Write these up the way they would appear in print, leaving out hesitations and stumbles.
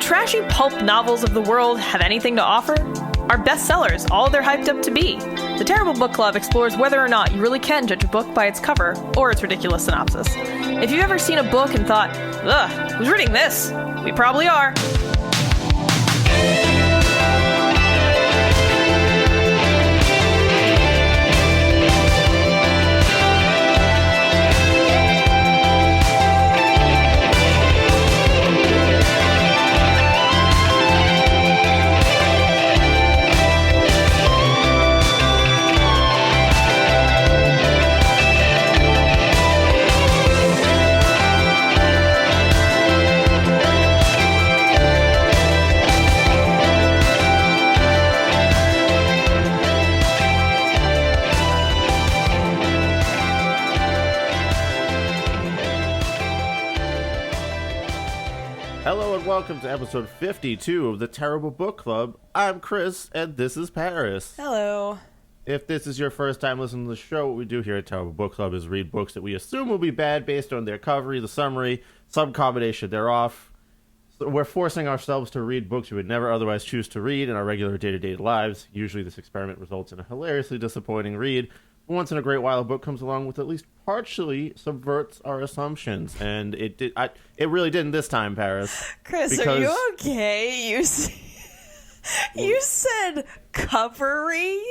trashy pulp novels of the world have anything to offer? Are bestsellers all they're hyped up to be? The Terrible Book Club explores whether or not you really can judge a book by its cover or its ridiculous synopsis. If you've ever seen a book and thought, ugh, who's reading this? We probably are. Hello and welcome to episode 52 of the Terrible Book Club. I'm Chris, and this is Paris. Hello. If this is your first time listening to the show, what we do here at Terrible Book Club is read books that we assume will be bad based on their cover, the summary, some combination thereof. So we're forcing ourselves to read books we would never otherwise choose to read in our regular day-to-day lives. Usually this experiment results in a hilariously disappointing read. Once in a great while, a book comes along with at least partially subverts our assumptions, and it really didn't this time, Paris. Chris, are you okay? You said covery,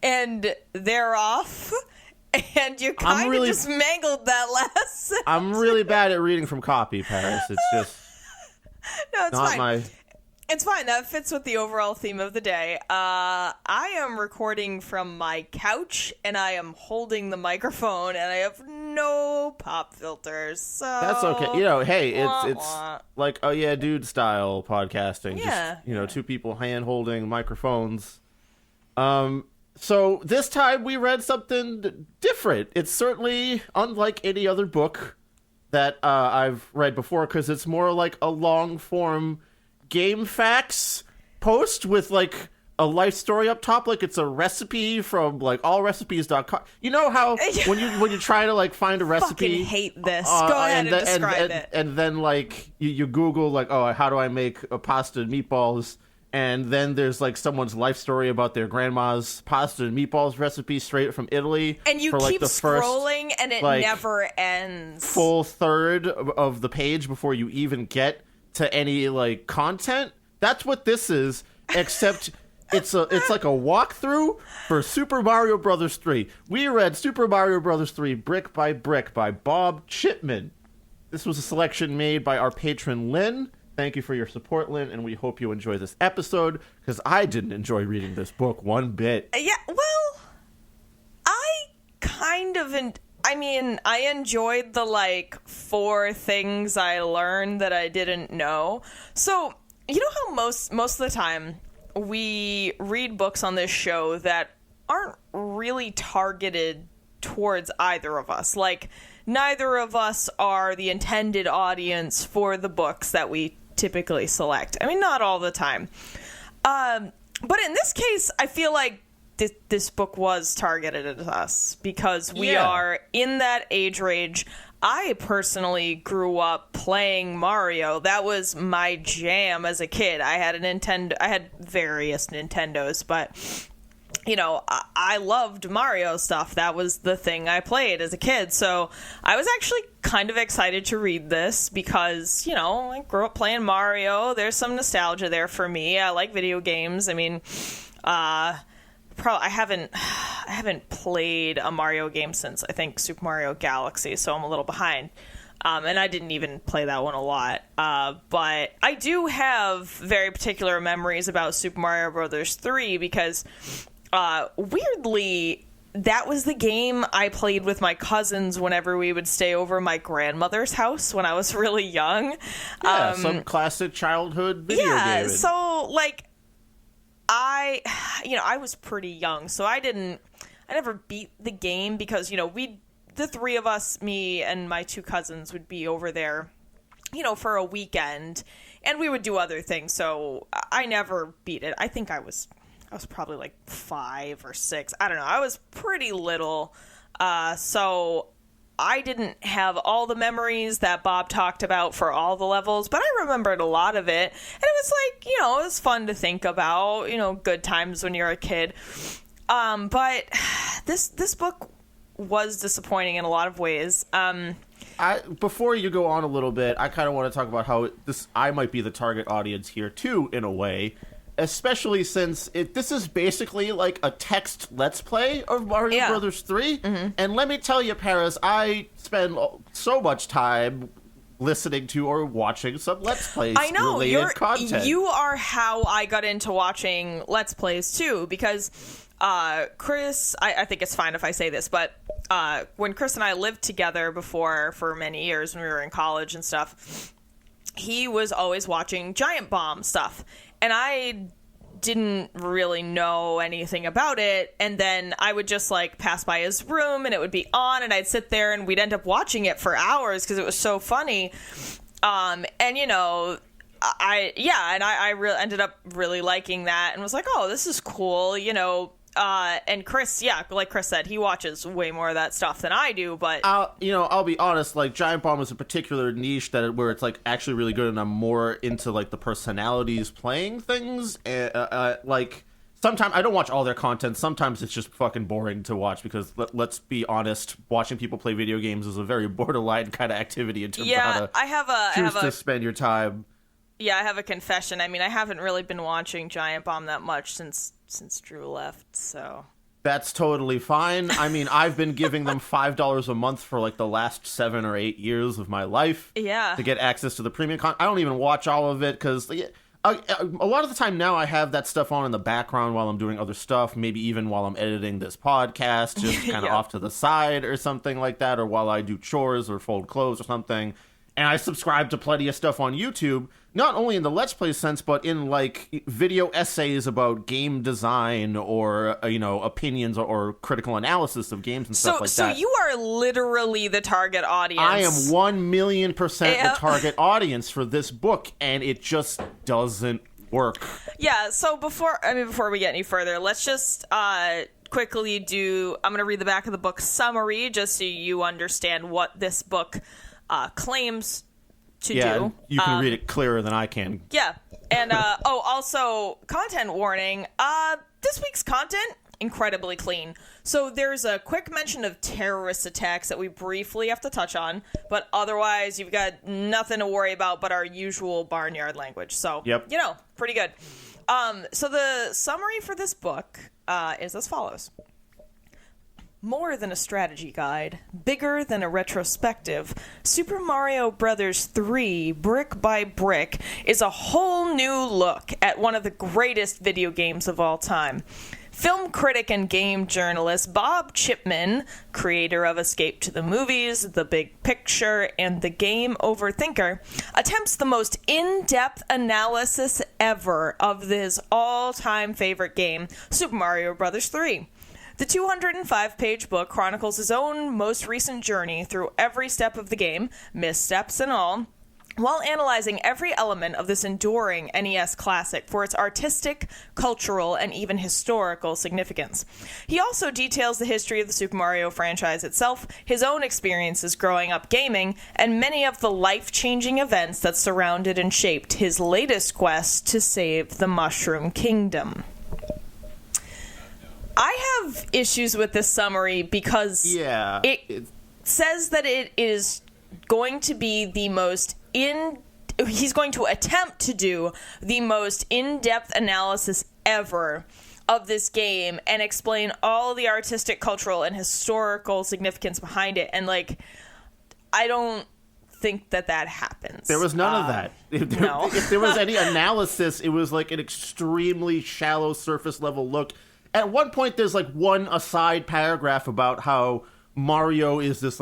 and they're off, and you kind of just mangled that last sentence. I'm really bad at reading from copy, Paris. It's just no, it's not fine. It's fine. That fits with the overall theme of the day. I am recording from my couch, and I am holding the microphone, and I have no pop filters. So that's okay. You know, hey, it's like oh yeah, dude style podcasting. Yeah. Just, two people hand holding microphones. So this time we read something different. It's certainly unlike any other book that I've read before because it's more like a long form game facts post with like a life story up top, like it's a recipe from like allrecipes.com. You know how when you try to like find a recipe, fucking hate this. Go ahead and describe it. And then like you Google like, oh, how do I make a pasta and meatballs? And then there's like someone's life story about their grandma's pasta and meatballs recipe straight from Italy. And you for, keep the scrolling first, and it like, never ends. Full third of the page before you even get to any like content. That's what this is, except it's like a walkthrough for Super Mario Brothers 3. We read Super Mario Brothers 3 brick by brick by Bob Chipman. This was a selection made by our patron Lynn. Thank you for your support, Lynn, and we hope you enjoy this episode, because I didn't enjoy reading this book one bit. Yeah, well, I enjoyed the, like, 4 things I learned that I didn't know. So, you know how most of the time we read books on this show that aren't really targeted towards either of us? Like, neither of us are the intended audience for the books that we typically select. I mean, not all the time. But in this case, I feel like this book was targeted at us because we are in that age range. I personally grew up playing Mario. That was my jam as a kid. I had various Nintendos, but I loved Mario stuff. That was the thing I played as a kid. So I was actually kind of excited to read this because, I grew up playing Mario. There's some nostalgia there for me. I like video games. I mean, I haven't played a Mario game since, I think, Super Mario Galaxy, so I'm a little behind. And I didn't even play that one a lot. But I do have very particular memories about Super Mario Brothers 3 because weirdly, that was the game I played with my cousins whenever we would stay over my grandmother's house when I was really young. Yeah, some classic childhood video game. Yeah, so, like, I was pretty young, so I never beat the game because, the 3 of us, me and my 2 cousins, would be over there, for a weekend, and we would do other things, so I never beat it. I think I was probably like 5 or 6. I don't know. I was pretty little. So I didn't have all the memories that Bob talked about for all the levels, but I remembered a lot of it. And it was like, it was fun to think about, good times when you're a kid. But this book was disappointing in a lot of ways. Before you go on a little bit, I kind of want to talk about how I might be the target audience here too, in a way, especially since this is basically like a text Let's Play of Mario Brothers 3. Mm-hmm. And let me tell you, Paris, I spend so much time listening to or watching some Let's Plays related content. You are how I got into watching Let's Plays too, because Chris, I think it's fine if I say this, but when Chris and I lived together before for many years when we were in college and stuff, he was always watching Giant Bomb stuff, and I didn't really know anything about it, and then I would just like pass by his room and it would be on, and I'd sit there and we'd end up watching it for hours because it was so funny. And I ended up really liking that and was like, oh, this is cool, and Chris, like Chris said, he watches way more of that stuff than I do, but I'll be honest, like Giant Bomb is a particular niche where it's like actually really good, and I'm more into like the personalities playing things. Like sometimes I don't watch all their content. Sometimes it's just fucking boring to watch because let's be honest, watching people play video games is a very borderline kind of activity in terms of how to choose to spend your time. Yeah, I have a confession. I mean, I haven't really been watching Giant Bomb that much since Drew left, so... That's totally fine. I mean, I've been giving them $5 a month for, like, the last 7 or 8 years of my life. Yeah. To get access to the premium content. I don't even watch all of it, because a lot of the time now I have that stuff on in the background while I'm doing other stuff, maybe even while I'm editing this podcast, just kind of off to the side or something like that, or while I do chores or fold clothes or something. And I subscribe to plenty of stuff on YouTube, not only in the Let's Play sense, but in, like, video essays about game design or, opinions or critical analysis of games and stuff like that. So you are literally the target audience. I am 1,000,000% the target audience for this book, and it just doesn't work. Yeah, so before we get any further, let's just quickly I'm going to read the back of the book summary just so you understand what this book claims to do. You can read it clearer than I can. Yeah. And also content warning. This week's content incredibly clean. So there's a quick mention of terrorist attacks that we briefly have to touch on, but otherwise you've got nothing to worry about but our usual barnyard language. So, pretty good. So the summary for this book is as follows. More than a strategy guide, bigger than a retrospective, Super Mario Bros. 3, brick by brick, is a whole new look at one of the greatest video games of all time. Film critic and game journalist Bob Chipman, creator of Escape to the Movies, The Big Picture, and The Game Over Thinker, attempts the most in-depth analysis ever of his all-time favorite game, Super Mario Bros. 3. The 205-page book chronicles his own most recent journey through every step of the game, missteps and all, while analyzing every element of this enduring NES classic for its artistic, cultural, and even historical significance. He also details the history of the Super Mario franchise itself, his own experiences growing up gaming, and many of the life-changing events that surrounded and shaped his latest quest to save the Mushroom Kingdom. I have issues with this summary because it says that it is going to be he's going to attempt to do the most in-depth analysis ever of this game and explain all the artistic, cultural, and historical significance behind it. And, I don't think that happens. There was none of that. If there was any analysis, it was like an extremely shallow surface level look. At one point, there's one aside paragraph about how Mario is this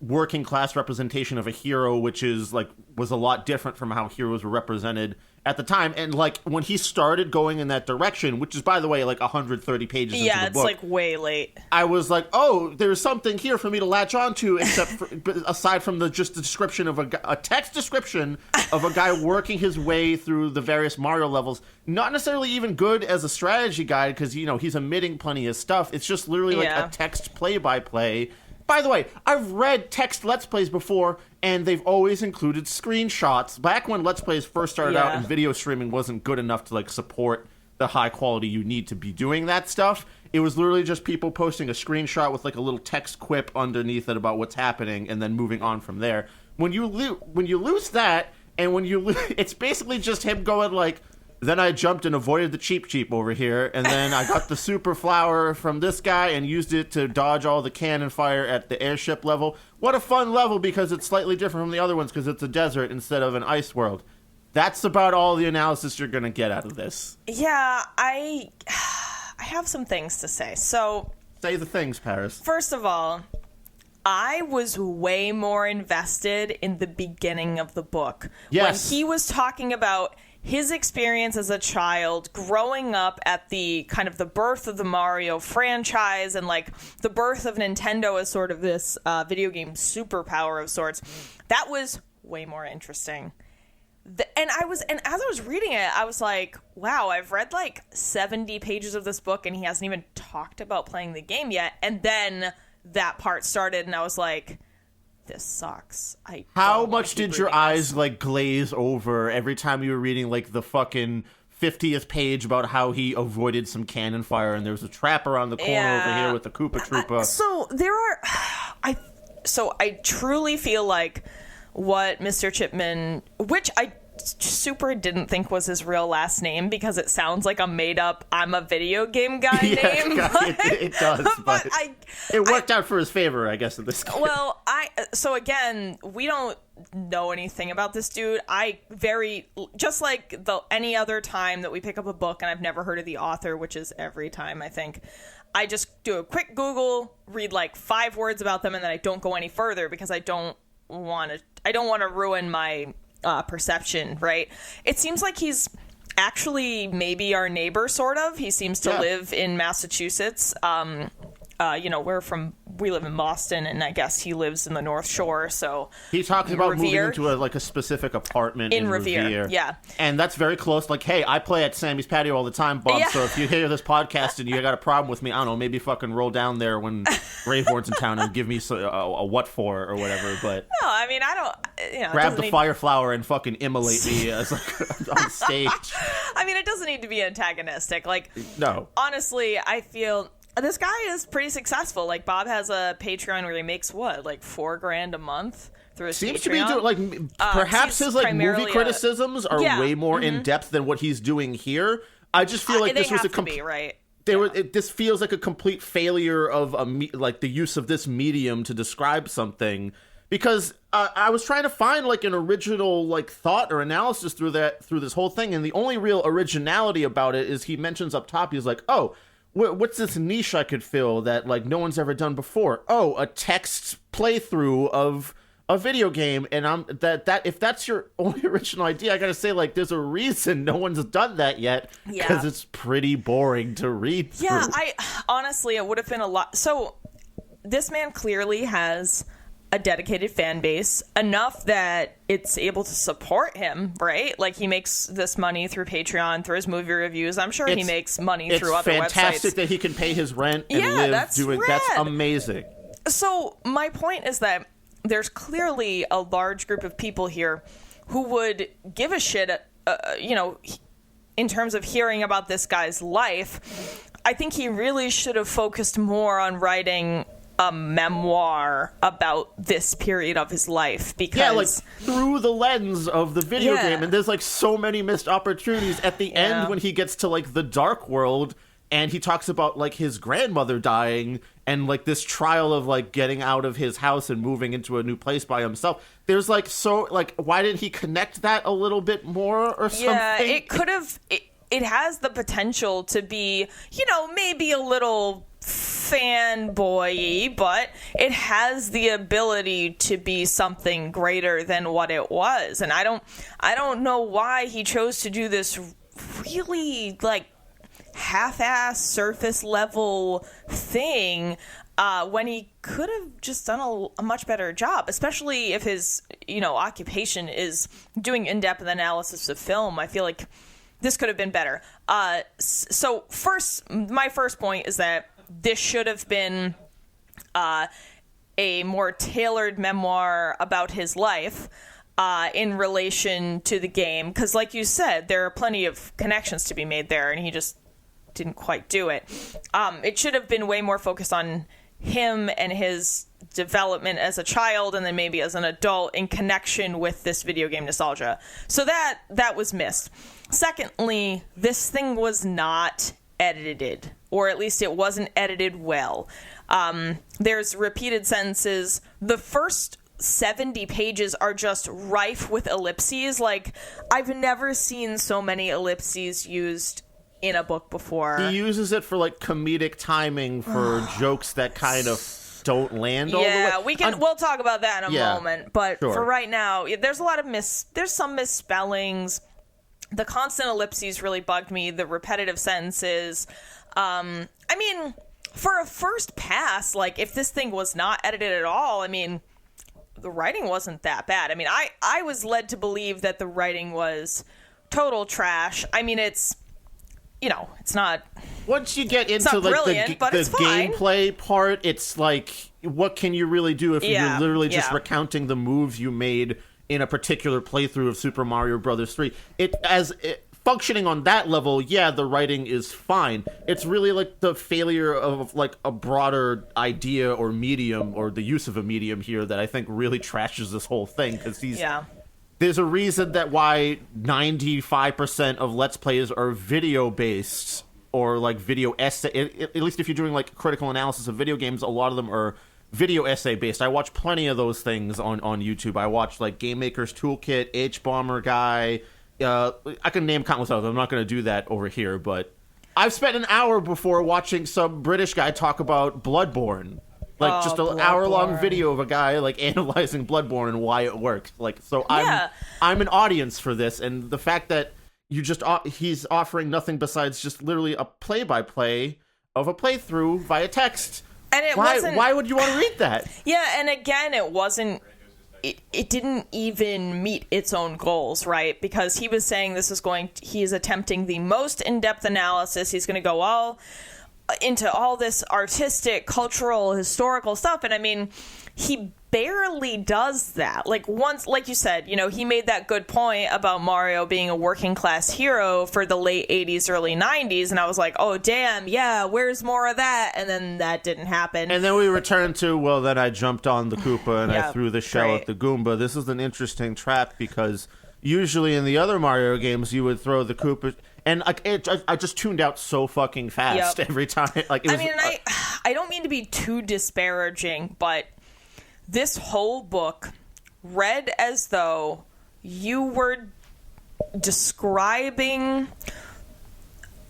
working class representation of a hero, which is was a lot different from how heroes were represented at the time. And when he started going in that direction, which is, by the way, 130 pages into the book. Yeah, it's way late. I was like, oh, there's something here for me to latch onto, aside from just the description of a text description of a guy working his way through the various Mario levels. Not necessarily even good as a strategy guide because, he's omitting plenty of stuff. It's just literally a text play-by-play. By the way, I've read text Let's Plays before, and they've always included screenshots. Back when Let's Plays first started out and video streaming wasn't good enough to, like, support the high quality you need to be doing that stuff, it was literally just people posting a screenshot with, like, a little text quip underneath it about what's happening, and then moving on from there. When you lose that, and it's basically just him going, like, then I jumped and avoided the cheap over here, and then I got the super flower from this guy and used it to dodge all the cannon fire at the airship level. What a fun level, because it's slightly different from the other ones because it's a desert instead of an ice world. That's about all the analysis you're going to get out of this. Yeah, I have some things to say. So, say the things, Paris. First of all, I was way more invested in the beginning of the book. Yes. When he was talking about his experience as a child, growing up at the kind of the birth of the Mario franchise and like the birth of Nintendo as sort of this video game superpower of sorts, that was way more interesting. And as I was reading it, I was like, wow, I've read like 70 pages of this book and he hasn't even talked about playing the game yet. And then that part started and I was like, this sucks. How much did your eyes like glaze over every time you were reading like the fucking 50th page about how he avoided some cannon fire and there was a trap around the corner over here with the Koopa Troopa? So I truly feel like what Mr. Chipman, which I super didn't think was his real last name because it sounds like a made-up I'm a video game guy name. It does, but it worked out for his favor, I guess, in this case. Well, so again, we don't know anything about this dude. Just like any other time that we pick up a book and I've never heard of the author, which is every time, I think, I just do a quick Google, read like 5 words about them, and then I don't go any further because I don't want to ruin my perception, right? It seems like he's actually maybe our neighbor, sort of. He seems to live in Massachusetts. We live in Boston, and I guess he lives in the North Shore, so... He talks about moving into a specific apartment in Revere. Yeah. And that's very close. Like, hey, I play at Sammy's Patio all the time, Bob, so if you hear this podcast and you got a problem with me, I don't know, maybe fucking roll down there when Graveborn's in town and give me a what for or whatever, but... No, I mean, I don't... grab the fire flower and fucking immolate me as on stage. I mean, it doesn't need to be antagonistic. Like, no. Honestly, I feel... This guy is pretty successful. Like, Bob has a Patreon where he makes what, like $4,000 a month through his Seems Patreon? to be doing, like, perhaps his like movie criticisms are way more in depth than what he's doing here. I just feel like this was this feels like a complete failure of the use of this medium to describe something. Because I was trying to find like an original like thought or analysis through this whole thing, and the only real originality about it is he mentions up top, he's like, oh, what's this niche I could fill that like no one's ever done before? Oh, a text playthrough of a video game. And that if that's your only original idea, I gotta say, like, there's a reason no one's done that yet, because it's pretty boring to read through. Yeah, honestly, it would have been a lot. So this man clearly has a dedicated fan base, enough that it's able to support him, right? Like, he makes this money through Patreon, through his movie reviews. I'm sure he makes money through other websites. It's fantastic that he can pay his rent and live doing. That's amazing. So my point is that there's clearly a large group of people here who would give a shit, in terms of hearing about this guy's life. I think he really should have focused more on writing a memoir about this period of his life, because like through the lens of the video game, and there's like so many missed opportunities at the end when he gets to like the dark world and he talks about like his grandmother dying and like this trial of like getting out of his house and moving into a new place by himself. There's like, so like, why didn't he connect that a little bit more or something? Yeah, it could have. It has the potential to be, maybe a little fanboy-y, but it has the ability to be something greater than what it was. And I don't know why he chose to do this really like half-ass surface level thing when he could have just done a much better job, especially if his occupation is doing in-depth analysis of film. I feel like this could have been better. So my first point is that this should have been a more tailored memoir about his life in relation to the game. Because like you said, there are plenty of connections to be made there, and he just didn't quite do it. It should have been way more focused on him and his development as a child and then maybe as an adult in connection with this video game nostalgia. So that was missed. Secondly, this thing was not edited, or at least it wasn't edited well. There's repeated sentences. The first 70 pages are just rife with ellipses. Like, I've never seen so many ellipses used in a book before. He uses it for like comedic timing for jokes that kind of don't land all the way. Yeah, we'll talk about that in a moment. But sure. For right now, there's a lot of there's some misspellings. The constant ellipses really bugged me. The repetitive sentences. I mean, for a first pass, like if this thing was not edited at all, I mean, the writing wasn't that bad. I mean, I was led to believe that the writing was total trash. I mean, it's, you know, it's not. Once you get into like the gameplay part, it's like, what can you really do if you're literally just recounting the moves you made in a particular playthrough of Super Mario Brothers 3? Functioning on that level, the writing is fine. It's really like the failure of like a broader idea or medium, or the use of a medium here, that I think really trashes this whole thing, because there's a reason that why 95% of Let's Plays are video-based, or like video essay. At least if you're doing like critical analysis of video games, a lot of them are video essay-based. I watch plenty of those things on YouTube. I watch like Game Maker's Toolkit, H-Bomber Guy. I can name countless others. I'm not going to do that over here, but I've spent an hour before watching some British guy talk about Bloodborne. Like, just an hour-long video of a guy, like, analyzing Bloodborne and why it works. Like, so I'm an audience for this, and the fact that he's offering nothing besides just literally a play-by-play of a playthrough via text. And why would you want to read that? Yeah, and again, it wasn't... It didn't even meet its own goals, right? Because he was saying he's attempting the most in-depth analysis. He's going to go all into all this artistic, cultural, historical stuff. And I mean, he barely does that. Like once, like you said, you know, he made that good point about Mario being a working class hero for the late 80s, early 90s. And I was like, oh, damn, yeah, where's more of that? And then that didn't happen. And then we returned to, well, then I jumped on the Koopa and I threw the shell at the Goomba. This is an interesting trap, because usually in the other Mario games, you would throw the Koopa... And I just tuned out so fucking fast every time. Like, I don't mean to be too disparaging, but this whole book read as though you were describing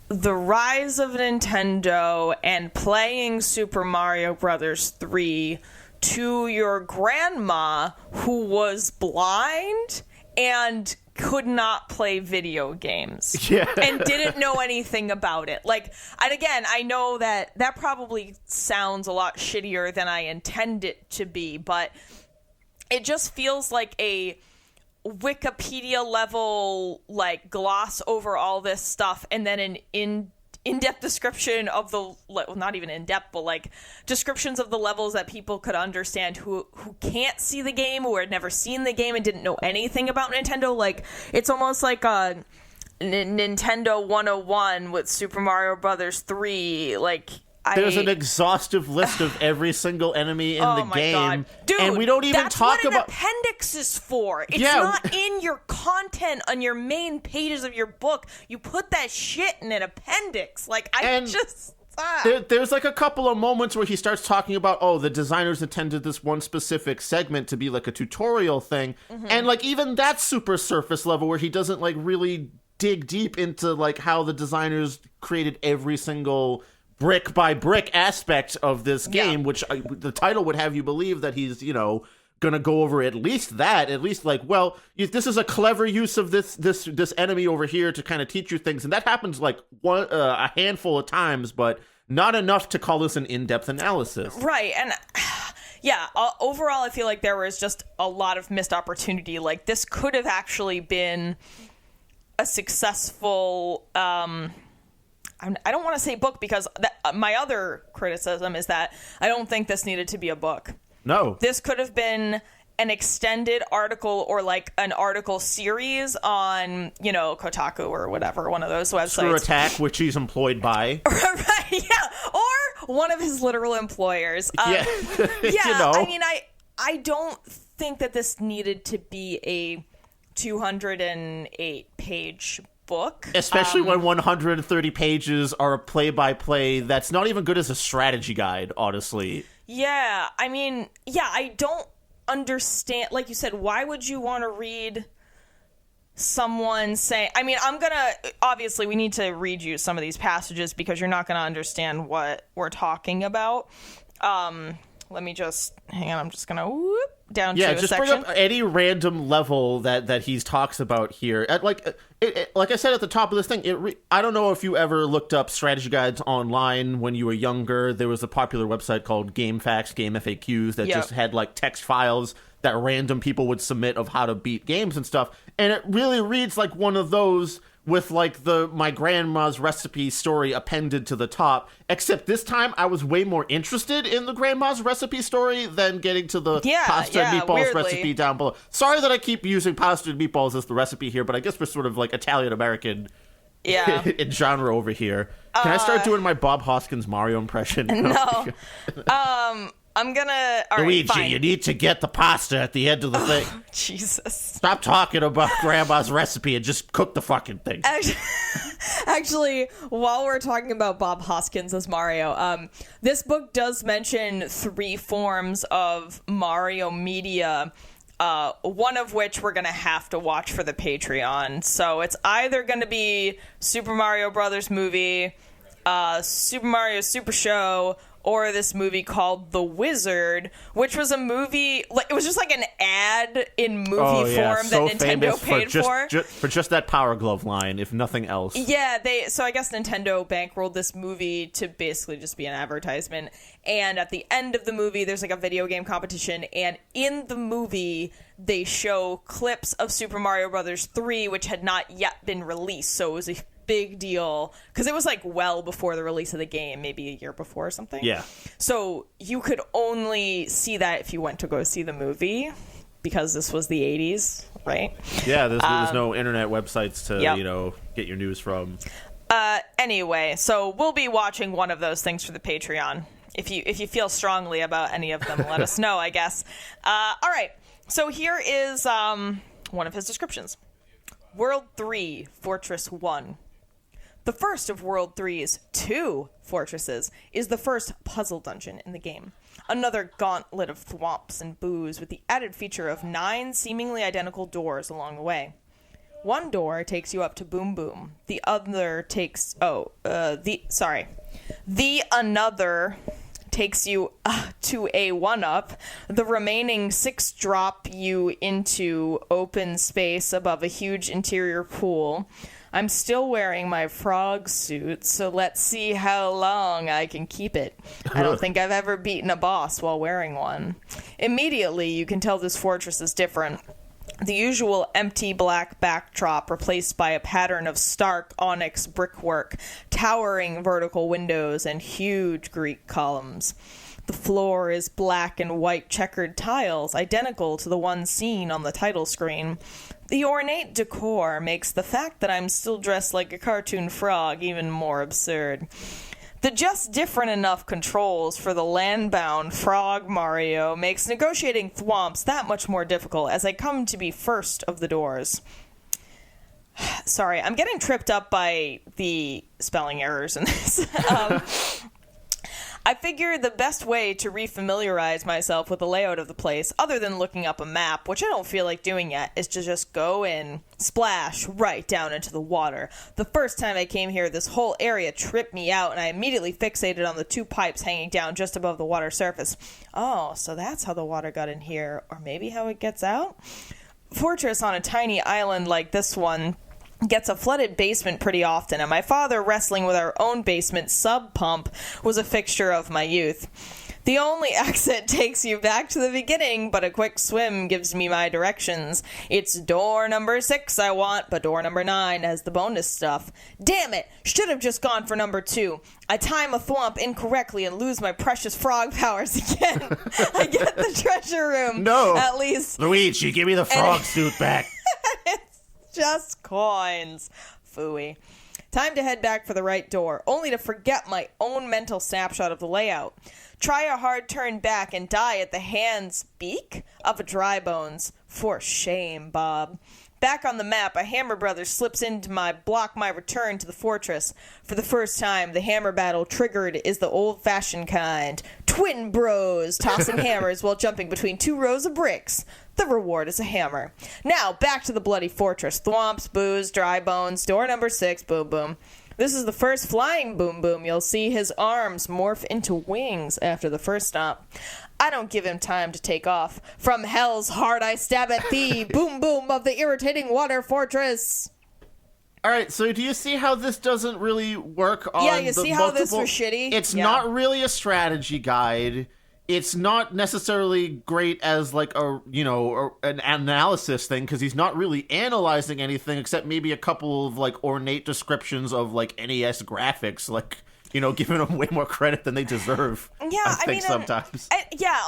the rise of Nintendo and playing Super Mario Brothers 3 to your grandma, who was blind and could not play video games and didn't know anything about it. Like, and again, I know that probably sounds a lot shittier than I intend it to be, but it just feels like a Wikipedia level, like, gloss over all this stuff, and then an in-depth description of the, well, not even in-depth, but like descriptions of the levels that people could understand who can't see the game, who had never seen the game and didn't know anything about Nintendo. Like, it's almost like a Nintendo 101 with Super Mario Brothers 3. Like, there's an exhaustive list of every single enemy in the game. God. Dude, and we don't even talk about... about... That's what an appendix is for. It's not in your content on your main pages of your book. You put that shit in an appendix. Like, There's like a couple of moments where he starts talking about, the designers intended this one specific segment to be like a tutorial thing. Mm-hmm. And like, even that's super surface level, where he doesn't like really dig deep into like how the designers created every single brick by brick aspect of this game, which the title would have you believe that he's, you know, gonna go over at least like, well, this is a clever use of this enemy over here to kind of teach you things, and that happens like a handful of times, but not enough to call this an in-depth analysis. Right. And overall, I feel like there was just a lot of missed opportunity. Like, this could have actually been a successful I don't want to say book, because my other criticism is that I don't think this needed to be a book. No. This could have been an extended article or like an article series on, you know, Kotaku or whatever, one of those websites. Screw Attack, which he's employed by. Right, yeah. Or one of his literal employers. Yeah. Yeah, You know. I mean, I don't think that this needed to be a 208-page book. Especially when 130 pages are a play-by-play that's not even good as a strategy guide, honestly. Yeah, I mean, yeah, I don't understand. Like you said, why would you want to read someone saying... I mean, obviously, we need to read you some of these passages because you're not going to understand what we're talking about. Let me just... Hang on, I'm just going to whoop down to a just section. bring up any random level that he talks about here. Like I said at the top of this thing, I don't know if you ever looked up strategy guides online when you were younger. There was a popular website called GameFAQs, Game FAQs, that just had like text files that random people would submit of how to beat games and stuff. And it really reads like one of those with like the my grandma's recipe story appended to the top, except this time I was way more interested in the grandma's recipe story than getting to the pasta and meatballs weirdly. recipe down below. Sorry that I keep using pasta and meatballs as the recipe here, but I guess we're sort of like Italian American in genre over here. Can I start doing my Bob Hoskins Mario impression? No. I'm gonna... All right, Luigi, fine. you need to get the pasta at the end of the thing. Jesus. Stop talking about grandma's recipe and just cook the fucking thing. Actually, while we're talking about Bob Hoskins as Mario, this book does mention 3 forms of Mario media, one of which we're going to have to watch for the Patreon. So it's either going to be Super Mario Brothers movie, Super Mario Super Show, or this movie called The Wizard, which was a movie, like it was just like an ad in movie form that Nintendo paid for just that Power Glove line, if nothing else. Yeah, so I guess Nintendo bankrolled this movie to basically just be an advertisement. And at the end of the movie, there's like a video game competition, and in the movie, they show clips of Super Mario Brothers 3, which had not yet been released, so it was a big deal because it was like well before the release of the game, maybe a year before or something. Yeah. So you could only see that if you went to go see the movie because this was the 80s, right? Yeah, there's no internet websites to get your news from. Anyway, so we'll be watching one of those things for the Patreon. If you feel strongly about any of them, let us know, I guess. All right. So here is one of his descriptions. World 3, Fortress 1. The first of World 3's 2 fortresses is the first puzzle dungeon in the game. Another gauntlet of thwomps and boos with the added feature of 9 seemingly identical doors along the way. One door takes you up to Boom Boom. The other takes... The another takes you to a 1-up. The remaining 6 drop you into open space above a huge interior pool. I'm still wearing my frog suit, so let's see how long I can keep it. I don't think I've ever beaten a boss while wearing one. Immediately, you can tell this fortress is different. The usual empty black backdrop replaced by a pattern of stark onyx brickwork, towering vertical windows, and huge Greek columns. The floor is black and white checkered tiles, identical to the ones seen on the title screen. The ornate decor makes the fact that I'm still dressed like a cartoon frog even more absurd. The just different enough controls for the land-bound Frog Mario makes negotiating thwomps that much more difficult as I come to be first of the doors. Sorry, I'm getting tripped up by the spelling errors in this. I figure the best way to refamiliarize myself with the layout of the place, other than looking up a map, which I don't feel like doing yet, is to just go in, splash right down into the water. The first time I came here, this whole area tripped me out, and I immediately fixated on the 2 pipes hanging down just above the water surface. Oh, so that's how the water got in here, or maybe how it gets out? Fortress on a tiny island like this one gets a flooded basement pretty often, and my father wrestling with our own basement sub pump was a fixture of my youth. The only exit takes you back to the beginning, but a quick swim gives me my directions. It's door number 6 I want, but door number 9 has the bonus stuff. Damn it! Should have just gone for number 2. I time a thwomp incorrectly and lose my precious frog powers again. I get the treasure room. No. At least. Luigi, give me the frog suit back. It's just coins. Phooey. Time to head back for the right door, only to forget my own mental snapshot of the layout. Try a hard turn back and die at the hand's beak of a dry bones. For shame, Bob. Back on the map, a hammer brother slips in to block my return to the fortress. For the first time, the hammer battle triggered is the old-fashioned kind. Twin bros tossing hammers while jumping between 2 rows of bricks. The reward is a hammer. Now, back to the bloody fortress. Thwomps, booze, dry bones, door number 6, boom boom. This is the first flying boom boom. You'll see his arms morph into wings after the first stop. I don't give him time to take off. From hell's heart I stab at thee, boom boom of the irritating water fortress. All right, so do you see how this doesn't really work on Yeah, you see how this was shitty? It's Yeah. not really a strategy guide. It's not necessarily great as like an analysis thing because he's not really analyzing anything except maybe a couple of like ornate descriptions of like NES graphics, like giving them way more credit than they deserve. Yeah, I think sometimes.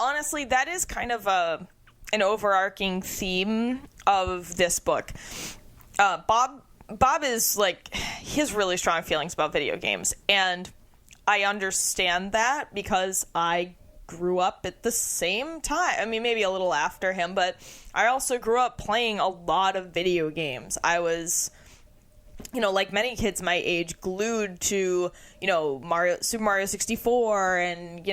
Honestly, that is kind of an overarching theme of this book. Bob is like, he has really strong feelings about video games, and I understand that because I grew up at the same time. I mean, maybe a little after him, but I also grew up playing a lot of video games. I was, like many kids my age, glued to, Super Mario 64 and,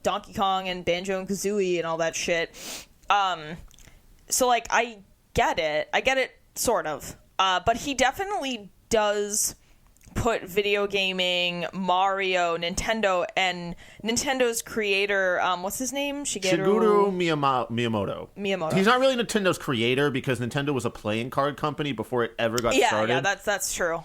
Donkey Kong and Banjo and Kazooie and all that shit. So, like, I get it, sort of. But he definitely does put video gaming, Mario, Nintendo, and Nintendo's creator, what's his name? Shigeru Miyamoto. Miyamoto. He's not really Nintendo's creator because Nintendo was a playing card company before it ever got started. Yeah, that's true.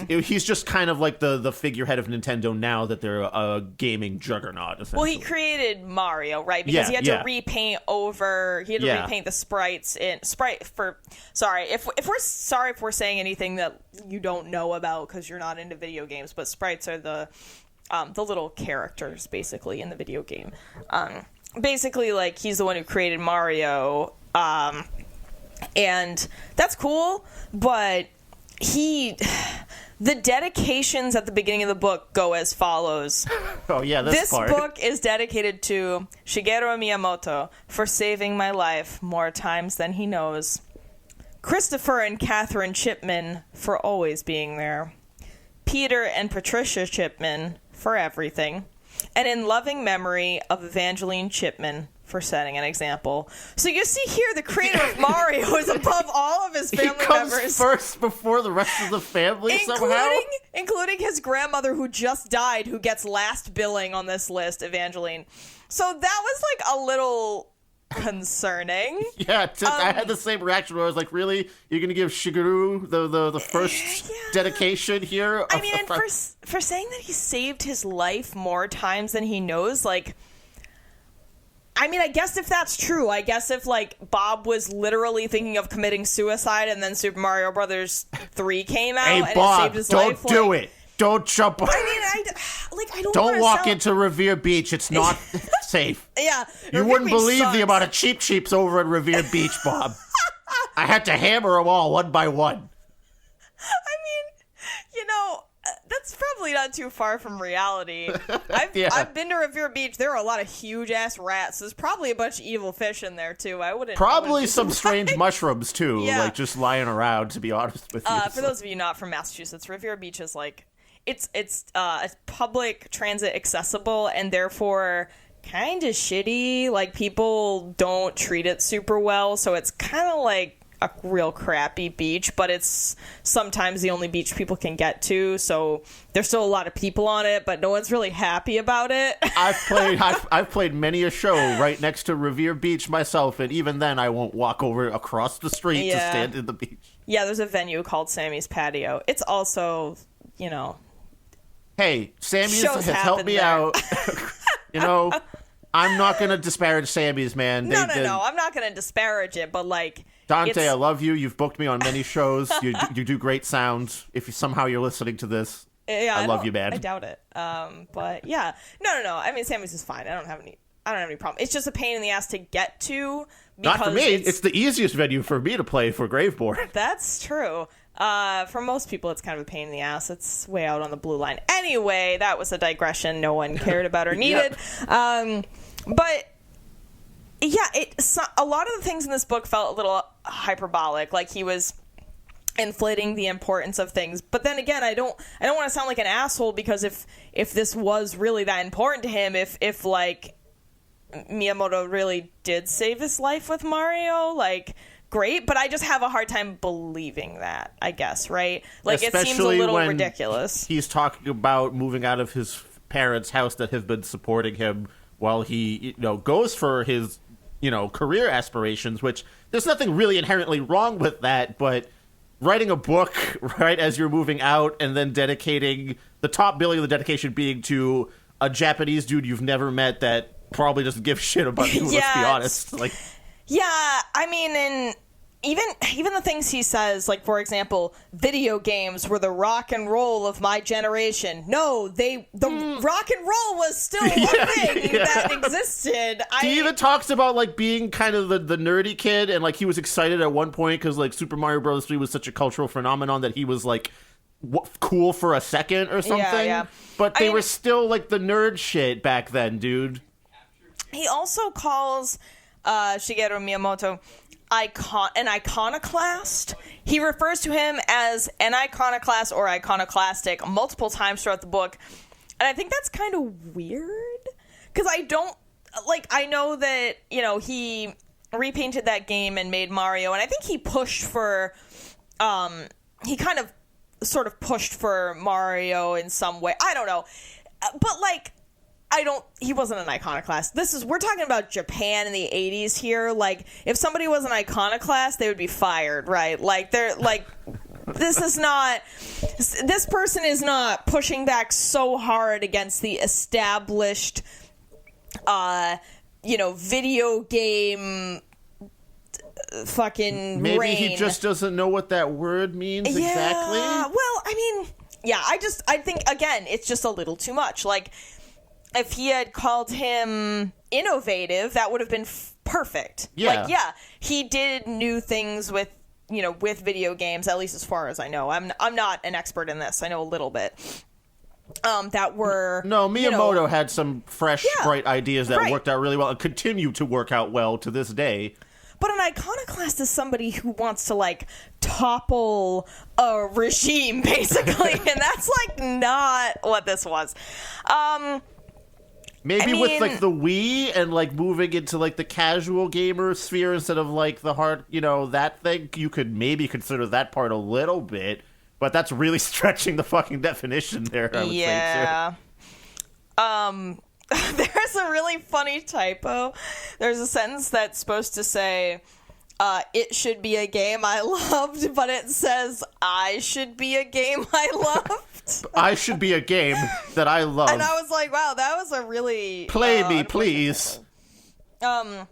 He's just kind of like the figurehead of Nintendo now that they're a gaming juggernaut, essentially. Well, he created Mario, right? Because he had to repaint repaint the sprites sorry if we're saying anything that you don't know about because you're not into video games, but sprites are the little characters basically in the video game. Basically, like, he's the one who created Mario, and that's cool, but the dedications at the beginning of the book go as follows. Oh yeah, this part. This book is dedicated to Shigeru Miyamoto for saving my life more times than he knows. Christopher and Catherine Chipman for always being there. Peter and Patricia Chipman for everything. And in loving memory of Evangeline Chipman for setting an example. So you see here, the creator of Mario is above all of his family members. He comes first before the rest of the family somehow? Including his grandmother who just died, who gets last billing on this list, Evangeline. So that was like a little concerning. Yeah, I had the same reaction where I was like, really? You're going to give Shigeru the first dedication here? I mean, and for saying that he saved his life more times than he knows, like, I mean, I guess if that's true, I guess if, like, Bob was literally thinking of committing suicide and then Super Mario Brothers 3 came out and it saved his life. Don't do it. Don't jump on. I mean, I don't walk into Revere Beach. It's not safe. Yeah. You wouldn't believe the amount of cheaps over at Revere Beach, Bob. I had to hammer them all one by one. I mean, that's probably not too far from reality. I've been to Revere Beach. There are a lot of huge-ass rats. There's probably a bunch of evil fish in there, too. Probably some strange mushrooms, too, like just lying around, to be honest with you. For those of you not from Massachusetts, Revere Beach is like... It's public transit accessible and therefore kind of shitty. Like, people don't treat it super well, so it's kind of like a real crappy beach, but it's sometimes the only beach people can get to, so there's still a lot of people on it, but no one's really happy about it. I've played many a show right next to Revere Beach myself, and even then I won't walk over across the street to stand in the beach. Yeah, there's a venue called Sammy's Patio. It's also, hey, Sammy's has helped me out. I'm not going to disparage Sammy's, man. No. I'm not going to disparage it, but like Dante, I love you. You've booked me on many shows. You do great sound. If somehow you're listening to this, I love you, man. I doubt it. But yeah, no. I mean, Sammy's is fine. I don't have any problem. It's just a pain in the ass to get to. Not for me. It's the easiest venue for me to play for Graveborn. That's true. For most people, it's kind of a pain in the ass. It's way out on the blue line. Anyway, that was a digression no one cared about or needed. But yeah, a lot of the things in this book felt a little hyperbolic. Like he was inflating the importance of things. But then again, I don't want to sound like an asshole, because if this was really that important to him, if like Miyamoto really did save his life with Mario, like, great, but I just have a hard time believing that, I guess, right? Like, especially it seems a little ridiculous. He's talking about moving out of his parents' house that have been supporting him while he, goes for his, career aspirations, which there's nothing really inherently wrong with that, but writing a book right as you're moving out and then dedicating the top billing of the dedication being to a Japanese dude you've never met that probably doesn't give a shit about you, let's be honest. Like, yeah, I mean, and even the things he says, like, for example, video games were the rock and roll of my generation. No, the rock and roll was still a thing that existed. He even talks about, like, being kind of the nerdy kid, and, like, he was excited at one point because, like, Super Mario Bros. 3 was such a cultural phenomenon that he was, like, cool for a second or something. Yeah. But they were still, like, the nerd shit back then, dude. He also calls Shigeru Miyamoto an iconoclast. He refers to him as an iconoclast or iconoclastic multiple times throughout the book. And I think that's kind of weird. Because I know that, he repainted that game and made Mario. And I think he pushed for, he kind of sort of pushed for Mario in some way. I don't know. But, like, he wasn't an iconoclast. We're talking about Japan in the 80s here. Like, if somebody was an iconoclast, they would be fired, right? Like, this person is not pushing back so hard against the established, video game fucking Maybe reign. He just doesn't know what that word means exactly. Well, I mean, yeah, I think, again, it's just a little too much. Like, if he had called him innovative, that would have been perfect. Yeah. Like, yeah, he did new things with video games, at least as far as I know. I'm not an expert in this. I know a little bit. That were... No, Miyamoto had some fresh, bright ideas that worked out really well and continue to work out well to this day. But an iconoclast is somebody who wants to, like, topple a regime, basically. And that's, like, not what this was. Maybe with, like, the Wii and, like, moving into, like, the casual gamer sphere instead of, like, the hard, that thing, you could maybe consider that part a little bit, but that's really stretching the fucking definition there, I would say, too. There's a really funny typo. There's a sentence that's supposed to say, it should be a game I loved, but it says, I should be a game I loved. I should be a game that I love. And I was like, wow, that was a really... Play me, please. Yeah,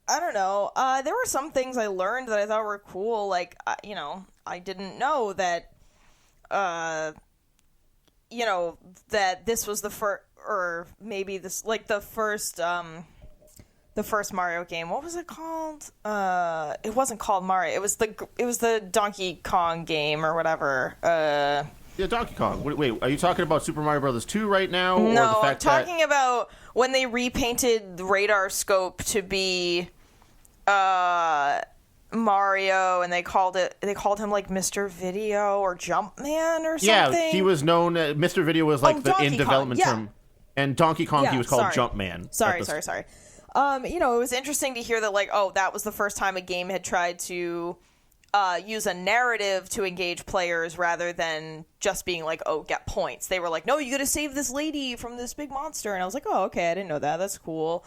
I don't know. There were some things I learned that I thought were cool. Like, I didn't know that, that this was the first, or maybe this, like, the first Mario game. What was it called? It wasn't called Mario. It was the Donkey Kong game or whatever. Yeah, Donkey Kong. Wait, are you talking about Super Mario Bros. 2 right now? No, or the fact I'm talking about when they repainted the radar scope to be Mario, and they called him like Mr. Video or Jumpman or something. Yeah, he was known. Mr. Video was like the in development term, and Donkey Kong he was called Jumpman. Sorry. It was interesting to hear that, like, that was the first time a game had tried to use a narrative to engage players rather than just being like, get points. They were like, no, you gotta save this lady from this big monster. And I was like, oh, okay, I didn't know that. That's cool.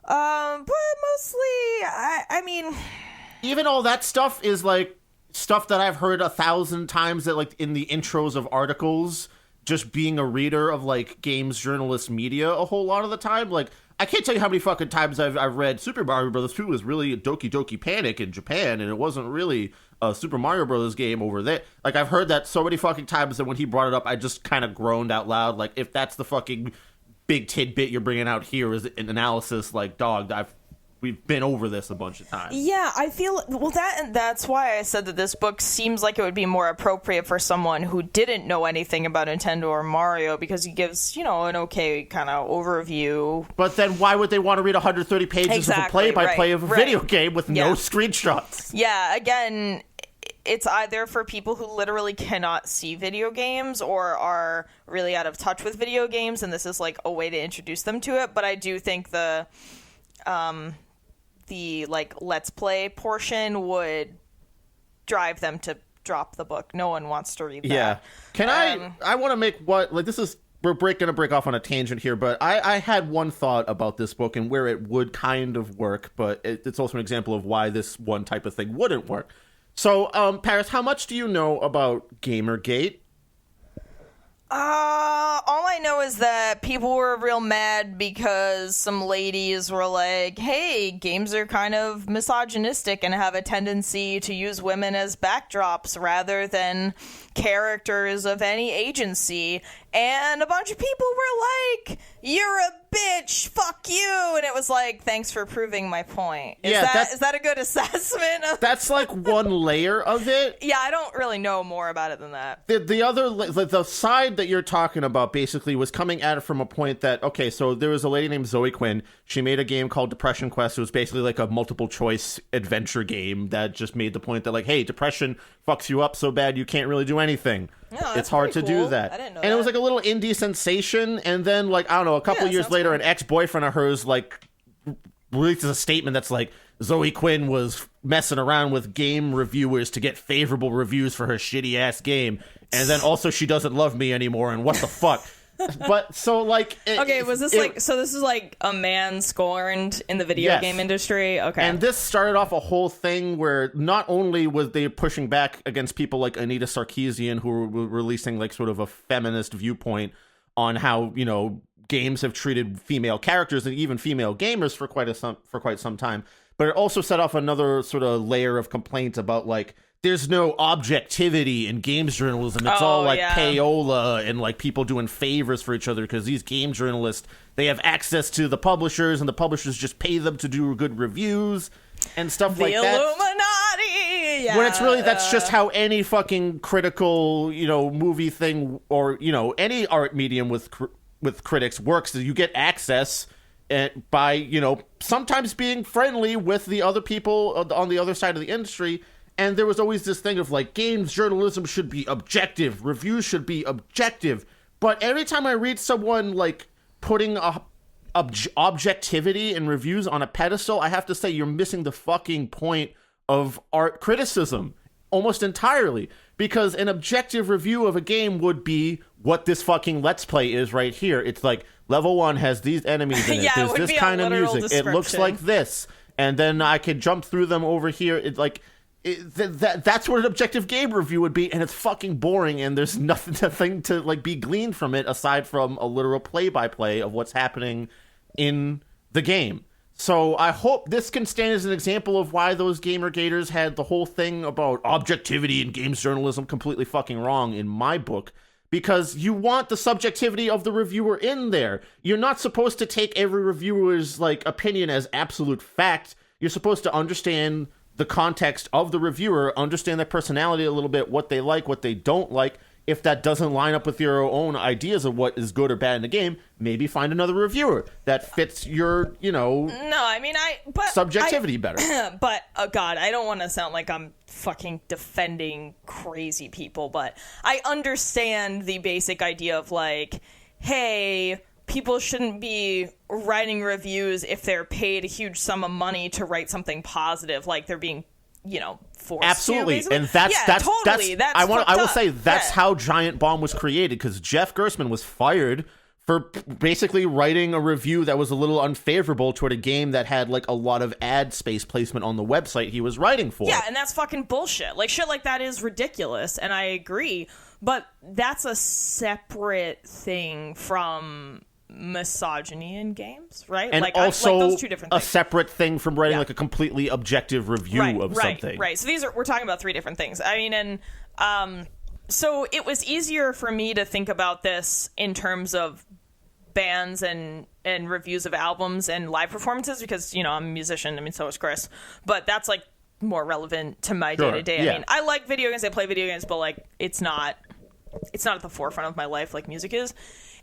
But mostly, I mean... Even all that stuff is, like, stuff that I've heard 1,000 times that, like, in the intros of articles just being a reader of like games journalist media a whole lot of the time. Like, I can't tell you how many fucking times I've read Super Mario Brothers 2 was really a Doki Doki Panic in Japan, and it wasn't really a Super Mario Brothers game over there. Like, I've heard that so many fucking times that when he brought it up, I just kind of groaned out loud. Like, if that's the fucking big tidbit you're bringing out here is an analysis, like, dog, we've been over this a bunch of times. Yeah, I feel that's why I said that this book seems like it would be more appropriate for someone who didn't know anything about Nintendo or Mario, because he gives, an okay kind of overview. But then why would they want to read 130 pages of a play-by-play of a video game with no screenshots? Yeah, again, it's either for people who literally cannot see video games or are really out of touch with video games, and this is like a way to introduce them to it. But I do think the like let's play portion would drive them to drop the book. No one wants to read that. Yeah. Can I want to make we're gonna break off on a tangent here, but I had one thought about this book and where it would kind of work, but it's also an example of why this one type of thing wouldn't work. So, Paris, how much do you know about Gamergate? All I know is that people were real mad because some ladies were like, hey, games are kind of misogynistic and have a tendency to use women as backdrops rather than characters of any agency. And a bunch of people were like, you're a bitch, fuck you. And it was like, thanks for proving my point. Is that a good assessment? That's like one layer of it. Yeah, I don't really know more about it than that. The other, the side that you're talking about basically was coming at it from a point that, okay, so there was a lady named Zoe Quinn. She made a game called Depression Quest. It was basically like a multiple choice adventure game that just made the point that like, hey, depression fucks you up so bad you can't really do anything. No, it's hard to do that. I didn't know and it was like a little indie sensation, and then like, I don't know, a couple years later, an ex-boyfriend of hers like releases a statement that's like, Zoe Quinn was messing around with game reviewers to get favorable reviews for her shitty ass game, and then also she doesn't love me anymore, and what the fuck. But so like this is like a man scorned in the video game industry? Okay. And this started off a whole thing where not only was they pushing back against people like Anita Sarkeesian, who were releasing like sort of a feminist viewpoint on how, games have treated female characters and even female gamers for quite some time, but it also set off another sort of layer of complaints about like, there's no objectivity in games journalism. It's all like payola and like people doing favors for each other because these game journalists, they have access to the publishers and the publishers just pay them to do good reviews and stuff like that. The Illuminati! Yeah. When it's really, that's just how any fucking critical, movie thing or, any art medium with critics works. Is you get access by, sometimes being friendly with the other people on the other side of the industry. And there was always this thing of like, games journalism should be objective, reviews should be objective. But every time I read someone like putting objectivity in reviews on a pedestal, I have to say you're missing the fucking point of art criticism almost entirely. Because an objective review of a game would be what this fucking Let's Play is right here. It's like, level 1 has these enemies in it. There's this kind of music. It looks like this. And then I could jump through them over here. It's like... that's what an objective game review would be, and it's fucking boring, and there's nothing to like be gleaned from it aside from a literal play-by-play of what's happening in the game. So I hope this can stand as an example of why those Gamergaters had the whole thing about objectivity in games journalism completely fucking wrong in my book, because you want the subjectivity of the reviewer in there. You're not supposed to take every reviewer's like opinion as absolute fact. You're supposed to understand the context of the reviewer, understand their personality a little bit, what they like, what they don't like. If that doesn't line up with your own ideas of what is good or bad in the game, maybe find another reviewer that fits your, subjectivity better. But, oh God, I don't want to sound like I'm fucking defending crazy people, but I understand the basic idea of like, hey, people shouldn't be writing reviews if they're paid a huge sum of money to write something positive, like they're being, forced. Absolutely, to, and that's totally. That's I will say that's how Giant Bomb was created, because Jeff Gerstmann was fired for basically writing a review that was a little unfavorable toward a game that had like a lot of ad space placement on the website he was writing for. Yeah, and that's fucking bullshit. Like shit like that is ridiculous, and I agree. But that's a separate thing from misogyny in games, right? And like also those two different things. a separate thing from writing like a completely objective review of something. Right. So we're talking about three different things. I mean, and so it was easier for me to think about this in terms of bands and reviews of albums and live performances because, I'm a musician. I mean, so is Chris. But that's like more relevant to my day-to-day. Yeah. I mean, I like video games. I play video games, but like it's not at the forefront of my life like music is.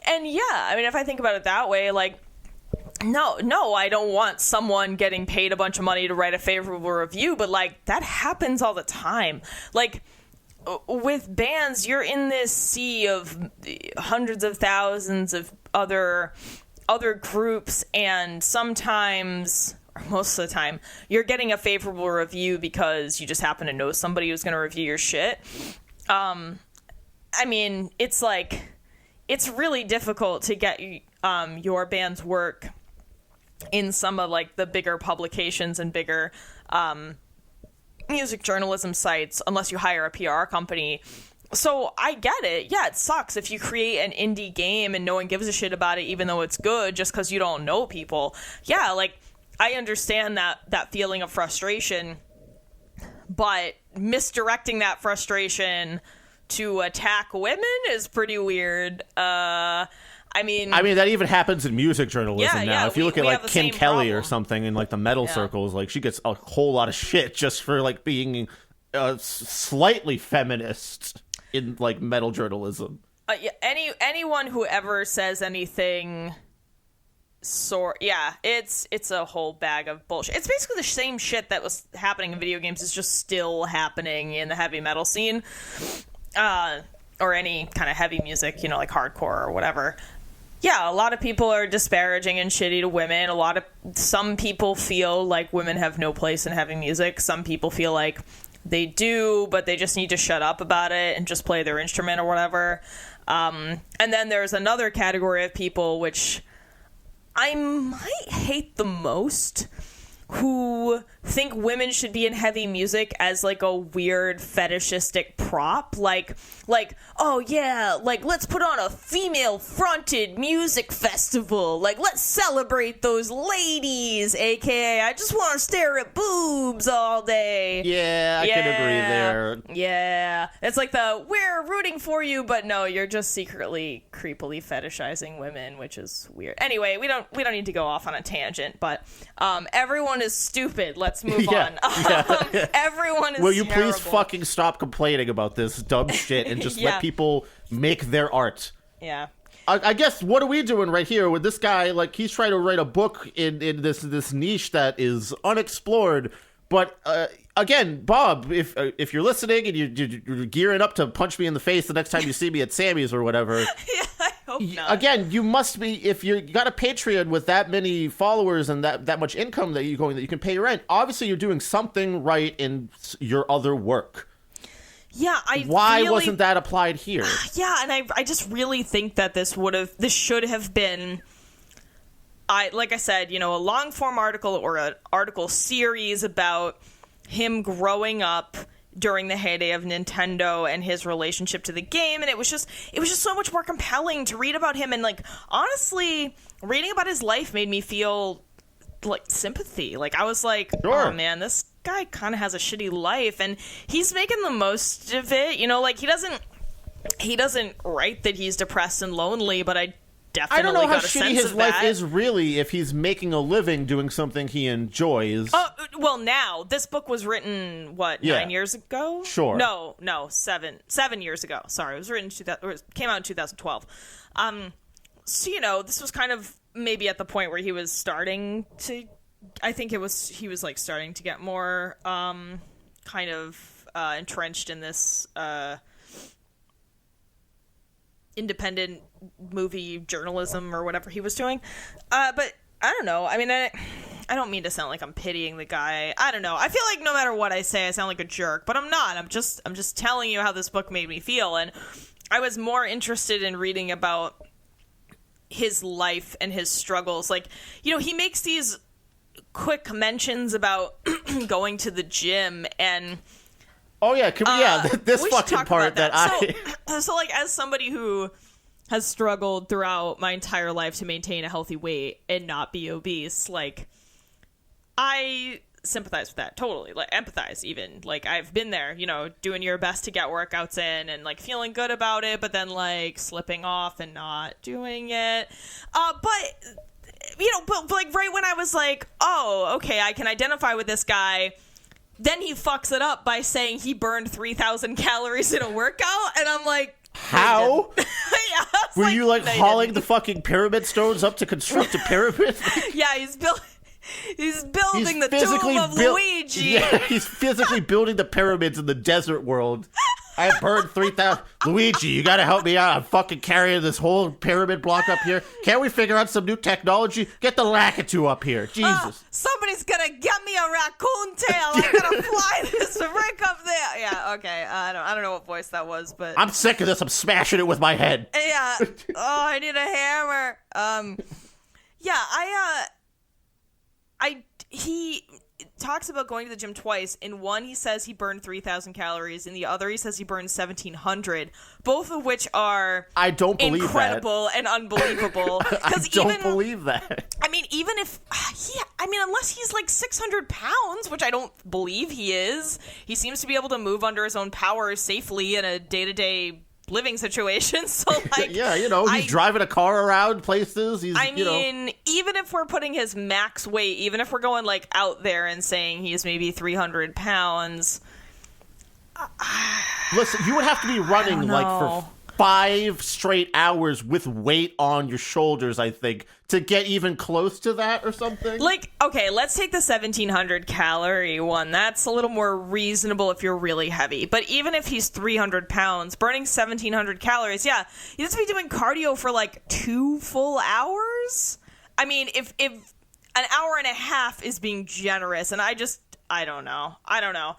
And yeah, I mean, if I think about it that way, like, no, I don't want someone getting paid a bunch of money to write a favorable review, but like that happens all the time. Like with bands, you're in this sea of hundreds of thousands of other groups, and sometimes, or most of the time, you're getting a favorable review because you just happen to know somebody who's going to review your shit. I mean, it's like, it's really difficult to get your band's work in some of like the bigger publications and bigger music journalism sites unless you hire a PR company. So I get it. Yeah, it sucks if you create an indie game and no one gives a shit about it even though it's good just because you don't know people. Yeah, like I understand that feeling of frustration, but misdirecting that frustration to attack women is pretty weird. I mean, that even happens in music journalism now. If you look at like Kim Kelly or something in like the metal circles, like she gets a whole lot of shit just for like being slightly feminist in like metal journalism. Anyone who ever says anything, it's a whole bag of bullshit. It's basically the same shit that was happening in video games is just still happening in the heavy metal scene. Or any kind of heavy music, like hardcore or whatever. Yeah, a lot of people are disparaging and shitty to women. Some people feel like women have no place in heavy music. Some people feel like they do, but they just need to shut up about it and just play their instrument or whatever. And then there's another category of people, which I might hate the most, who think women should be in heavy music as like a weird fetishistic prop, like oh yeah, like let's put on a female fronted music festival, like let's celebrate those ladies, aka I just want to stare at boobs all day. I can agree there. Yeah, it's like we're rooting for you, but no, you're just secretly creepily fetishizing women, which is weird. Anyway, we don't need to go off on a tangent, but everyone is stupid. Let's move on. Everyone is Will you terrible. please fucking stop complaining about this dumb shit and just let people make their art? Yeah. I guess, what are we doing right here with this guy? Like, he's trying to write a book in this niche that is unexplored. But, again, Bob, if you're listening and you're gearing up to punch me in the face the next time you see me at Sammy's or whatever... Hope not. Again, you must be, if you got a Patreon with that many followers and that much income that you can pay your rent, obviously you're doing something right in your other work. Yeah, Why wasn't that applied here? Yeah, and I just really think that this should have been, like I said, a long form article or an article series about him growing up during the heyday of Nintendo and his relationship to the game, and it was just so much more compelling to read about him. And like, honestly, reading about his life made me feel like sympathy. Like, I was like, sure. Oh man, this guy kind of has a shitty life, and he's making the most of it. Like, he doesn't write that he's depressed and lonely, but I definitely don't know how got a shitty sense his of life that. is really if he's making a living doing something he enjoys. Well, now this book was written 9 years ago? Sure. No, 7 years ago. Sorry, it was written came out in 2012. So this was kind of maybe at the point where he was starting to. I think he was like starting to get more kind of entrenched in this independent movie journalism or whatever he was doing. But I don't know. I mean, I don't mean to sound like I'm pitying the guy. I don't know. I feel like no matter what I say, I sound like a jerk, but I'm not. I'm just telling you how this book made me feel. And I was more interested in reading about his life and his struggles. Like, he makes these quick mentions about going to the gym, and Oh yeah, this we should fucking talk part about that So like, as somebody who has struggled throughout my entire life to maintain a healthy weight and not be obese, like, I sympathize with that totally, like empathize even. Like, I've been there, you know, doing your best to get workouts in and like feeling good about it, but then like slipping off and not doing it. But you know, but like right when I was like, oh, okay, I can identify with this guy, then he fucks it up by saying he burned 3,000 calories in a workout, and I'm like, how? Yeah, Were you like hauling the fucking pyramid stones up to construct a pyramid? Yeah, he's building the tomb of Luigi. Yeah, he's physically building the pyramids in the desert world. I burned 3,000. Luigi, you gotta help me out. I'm fucking carrying this whole pyramid block up here. Can't we figure out some new technology? Get the Lakitu up here. Jesus. Somebody's gonna get me a raccoon tail. I'm gonna fly this brick up there. Yeah, okay. I don't know what voice that was, but I'm sick of this. I'm smashing it with my head. Yeah. Oh, I need a hammer. Yeah, he talks about going to the gym twice. In one, he says he burned 3,000 calories. In the other, he says he burned 1,700. Both of which are incredible and unbelievable. I don't believe that. I mean, even if unless he's like 600 pounds, which I don't believe he is, he seems to be able to move under his own power safely in a day-to-day living situation. So like, yeah, you know, he's driving a car around places. Even if we're putting his max weight, even if we're going like out there and saying he's maybe 300 pounds, listen, you would have to be running like for 5 straight hours with weight on your shoulders, I think, to get even close to that or something. Like, okay, let's take the 1,700 calorie one. That's a little more reasonable if you're really heavy. But even if he's 300 pounds, burning 1,700 calories, yeah, you have to be doing cardio for like 2 full hours. I mean, if an hour and a half is being generous, and I don't know.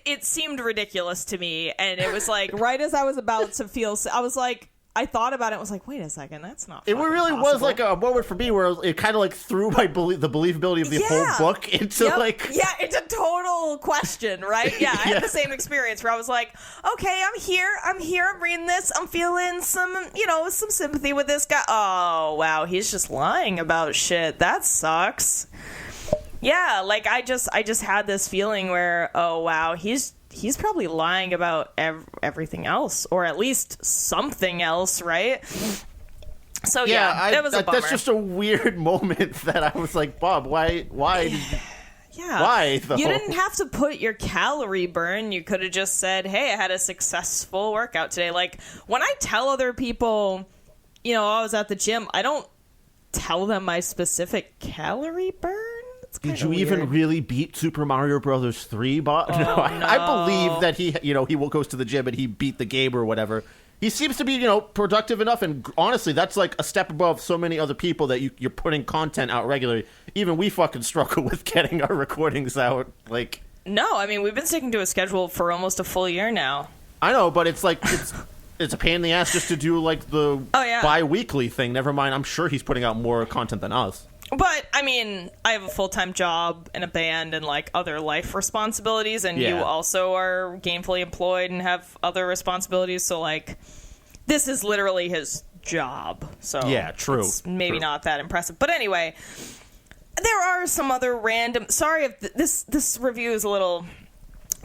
It seemed ridiculous to me, and it was like right as I was about to feel, I was like, I thought about it and was like, wait a second, that's not it really possible. Was like a moment for me where it kind of like threw my the believability of the whole book into it's a total question, right? Yeah, I had the same experience where I was like, okay, I'm here, I'm reading this, I'm feeling some sympathy with this guy. Oh wow, he's just lying about shit. That sucks. Yeah, like I just had this feeling where, oh wow, he's probably lying about everything else, or at least something else, right? So that was a bummer. That's just a weird moment that I was like, Bob, why? Yeah. Why though? You didn't have to put your calorie burn. You could have just said, hey, I had a successful workout today. Like when I tell other people, I was at the gym, I don't tell them my specific calorie burn. Did you even really beat Super Mario Brothers 3, Bob? Oh, no, I believe that he goes to the gym and he beat the game or whatever. He seems to be, productive enough, and honestly, that's like a step above so many other people that you're putting content out regularly. Even we fucking struggle with getting our recordings out. Like, no, I mean, we've been sticking to a schedule for almost a full year now. I know, but it's like it's a pain in the ass just to do like the bi-weekly thing. Never mind, I'm sure he's putting out more content than us. But, I mean, I have a full-time job and a band and, like, other life responsibilities, and you also are gainfully employed and have other responsibilities, so, like, this is literally his job. So yeah, true. It's maybe not that impressive. But anyway, there are some other random... Sorry if this review is a little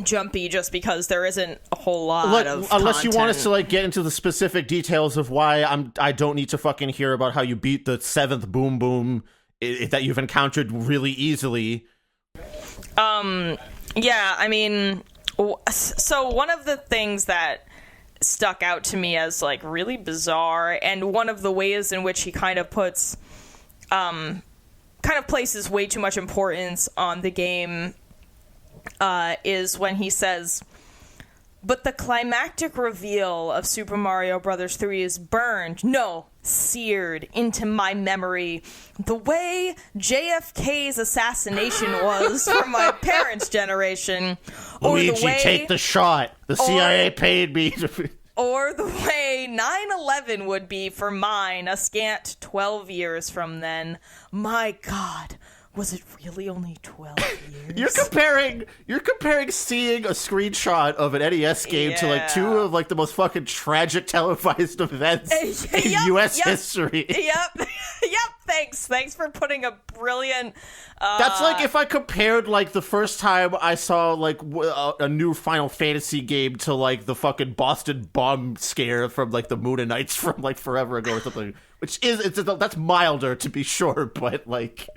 jumpy just because there isn't a whole lot of unless content. You want us to like get into the specific details of why I don't need to fucking hear about how you beat the 7th boom boom that you've encountered really easily. Yeah, I mean, so one of the things that stuck out to me as like really bizarre, and one of the ways in which he kind of puts places way too much importance on the game is when he says, but the climactic reveal of Super Mario Bros. 3 is seared into my memory the way JFK's assassination was for my parents' generation. Luigi, take the shot. The CIA paid me. Or the way 9/11 would be for mine, a scant 12 years from then. My God, Was it really only 12 years? You're comparing seeing a screenshot of an NES game to like two of like the most fucking tragic televised events in U.S. history. Yep. Thanks for putting a brilliant. That's like if I compared like the first time I saw like a new Final Fantasy game to like the fucking Boston bomb scare from like the Moon and Knights from like forever ago or something. Which that's milder to be sure, but like.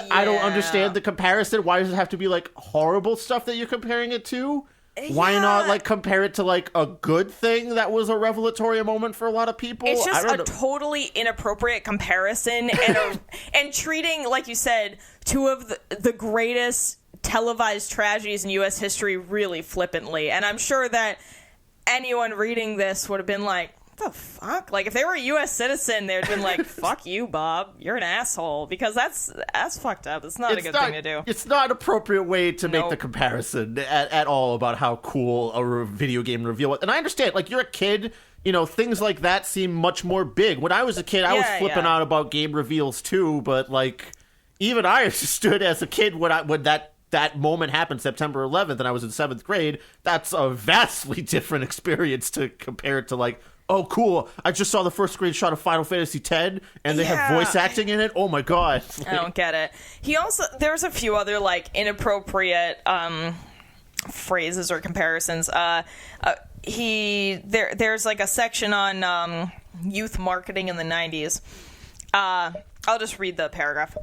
I don't understand the comparison. Why does it have to be, like, horrible stuff that you're comparing it to? Why not, like, compare it to, like, a good thing that was a revelatory moment for a lot of people? It's just a totally inappropriate comparison and treating, like you said, two of the greatest televised tragedies in U.S. history really flippantly. And I'm sure that anyone reading this would have been like, what the fuck? Like, if they were a U.S. citizen, they'd been like, fuck you, Bob. You're an asshole. Because that's fucked up. It's not a good thing to do. It's not an appropriate way to make the comparison at all about how cool a video game reveal was. And I understand, like, you're a kid, you know, things like that seem much more big. When I was a kid, I was flipping out about game reveals, too. But, like, even I understood as a kid when that moment happened September 11th and I was in 7th grade. That's a vastly different experience to compare it to, like, oh, cool, I just saw the first screenshot of Final Fantasy X, and they have voice acting in it? Oh, my God. I don't get it. There's a few other, like, inappropriate phrases or comparisons. There's, like, a section on youth marketing in the 90s. I'll just read the paragraph.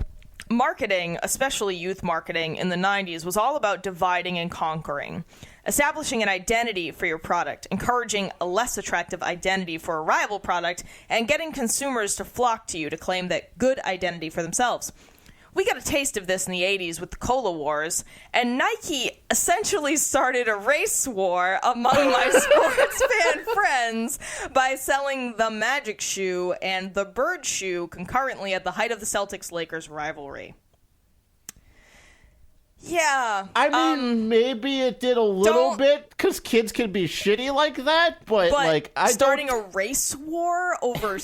Marketing, especially youth marketing in the 90s, was all about dividing and conquering. Establishing an identity for your product, encouraging a less attractive identity for a rival product, and getting consumers to flock to you to claim that good identity for themselves. We got a taste of this in the 80s with the Cola Wars, and Nike essentially started a race war among my sports fan friends by selling the Magic shoe and the Bird shoe concurrently at the height of the Celtics-Lakers rivalry. Yeah. I mean, maybe it did a little bit, because kids can be shitty like that, but like, starting a race war over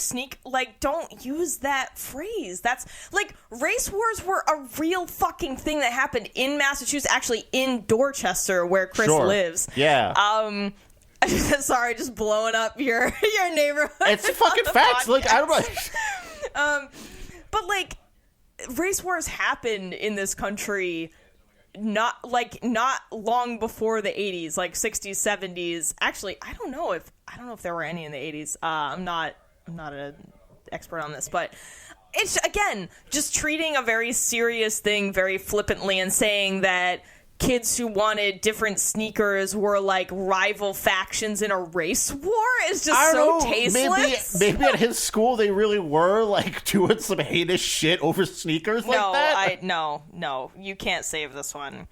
don't use that phrase. That's, like, race wars were a real fucking thing that happened in Massachusetts, actually in Dorchester, where Chris lives. Yeah. Sorry, just blowing up your neighborhood. It's fucking facts. Like, I don't know. But, like, race wars happened in this country not long before the 80s, like 60s, 70s. Actually, I don't know if there were any in the 80s. I'm not an expert on this, but it's, again, just treating a very serious thing very flippantly and saying that kids who wanted different sneakers were like rival factions in a race war is just so tasteless. Maybe at his school they really were like doing some heinous shit over sneakers like that. No, you can't save this one.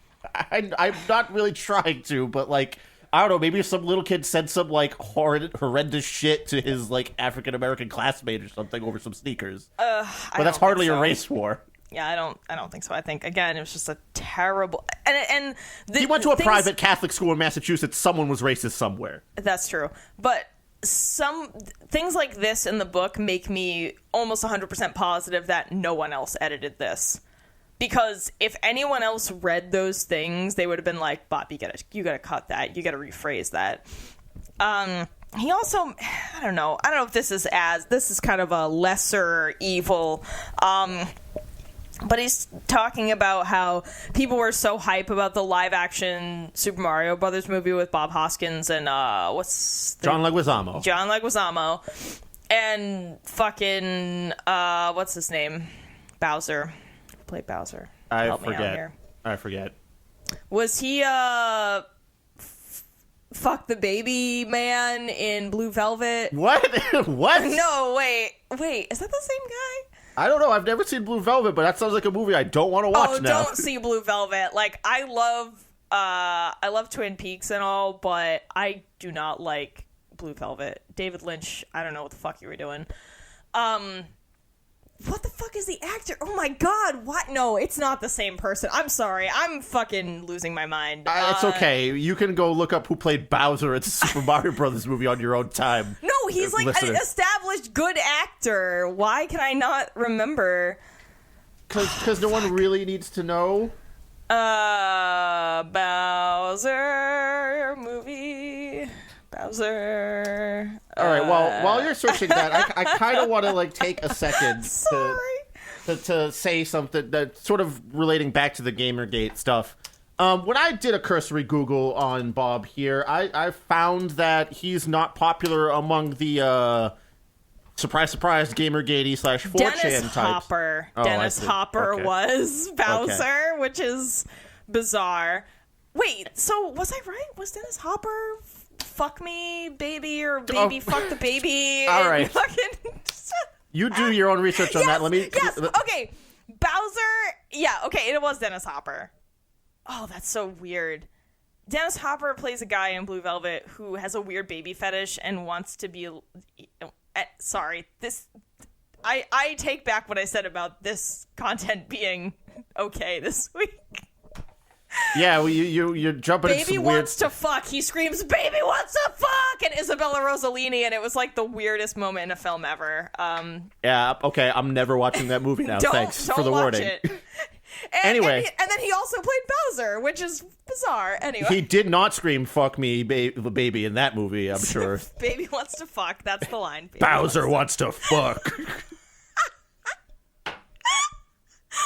I'm not really trying to, but like, I don't know, maybe if some little kid said some like horrendous shit to his like African American classmate or something over some sneakers. But that's hardly a race war. Yeah, I don't think so. I think, again, it was just a terrible... And he went to a private Catholic school in Massachusetts. Someone was racist somewhere. That's true. But some things like this in the book make me almost 100% positive that no one else edited this. Because if anyone else read those things, they would have been like, Bob, you gotta cut that. You gotta rephrase that. He also... I don't know if this is kind of a lesser evil... But he's talking about how people were so hype about the live-action Super Mario Brothers movie with Bob Hoskins and, John Leguizamo. John Leguizamo. And fucking, what's his name? Bowser. Who played Bowser? I forget. Was he, fuck the baby man in Blue Velvet? What? What? No, wait, is that the same guy? I don't know. I've never seen Blue Velvet, but that sounds like a movie I don't want to watch now. Don't see Blue Velvet. Like, I love Twin Peaks and all, but I do not like Blue Velvet. David Lynch, I don't know what the fuck you were doing. What the fuck is the actor? Oh my god, what? No, it's not the same person. I'm sorry. I'm fucking losing my mind. It's okay. You can go look up who played Bowser in the Super Mario Brothers movie on your own time. No, he's like an established good actor. Why can I not remember? because no one really needs to know. Bowser movie. Bowser. All right. Well, while you're searching that, I kind of want to like take a second to say something that's sort of relating back to the Gamergate stuff. When I did a cursory Google on Bob here, I found that he's not popular among the surprise, surprise, Gamergate / 4chan Dennis types. Hopper. Oh, Dennis Hopper okay. was Bowser, which is bizarre. Wait, so was I right? Was Dennis Hopper fuck me, baby, or baby fuck the baby? All right. Fucking... You do your own research on that. Let me. Yes. Okay. Bowser. Yeah. Okay. It was Dennis Hopper. Oh, that's so weird. Dennis Hopper plays a guy in Blue Velvet who has a weird baby fetish and wants to be. Sorry. This. I take back what I said about this content being okay this week. Yeah, well, you're jumping into Baby some wants weird... to fuck. He screams, "Baby wants to fuck!" And Isabella Rossellini, and it was like the weirdest moment in a film ever. Yeah, okay, I'm never watching that movie now. Thanks for the watch warning. It. Anyway. And then he also played Bowser, which is bizarre. Anyway. He did not scream, "Fuck me, baby," in that movie, I'm sure. Baby wants to fuck. That's the line. Baby Bowser wants to fuck.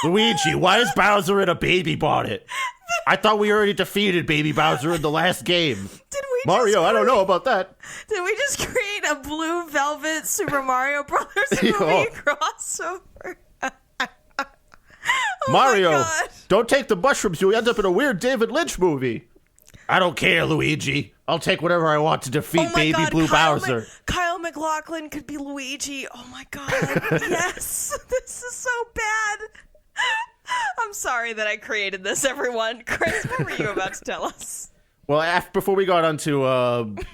Luigi, why is Bowser in a baby bonnet? I thought we already defeated Baby Bowser in the last game. Did we Mario, I don't know about that. Did we just create a Blue Velvet Super Mario Brothers movie crossover? Mario, don't take the mushrooms. You'll end up in a weird David Lynch movie. I don't care, Luigi. I'll take whatever I want to defeat Baby Blue Bowser. Kyle MacLachlan could be Luigi. Oh my god. Yes. This is so bad. I'm sorry that I created this, everyone. Chris, what were you about to tell us? Well, before we got onto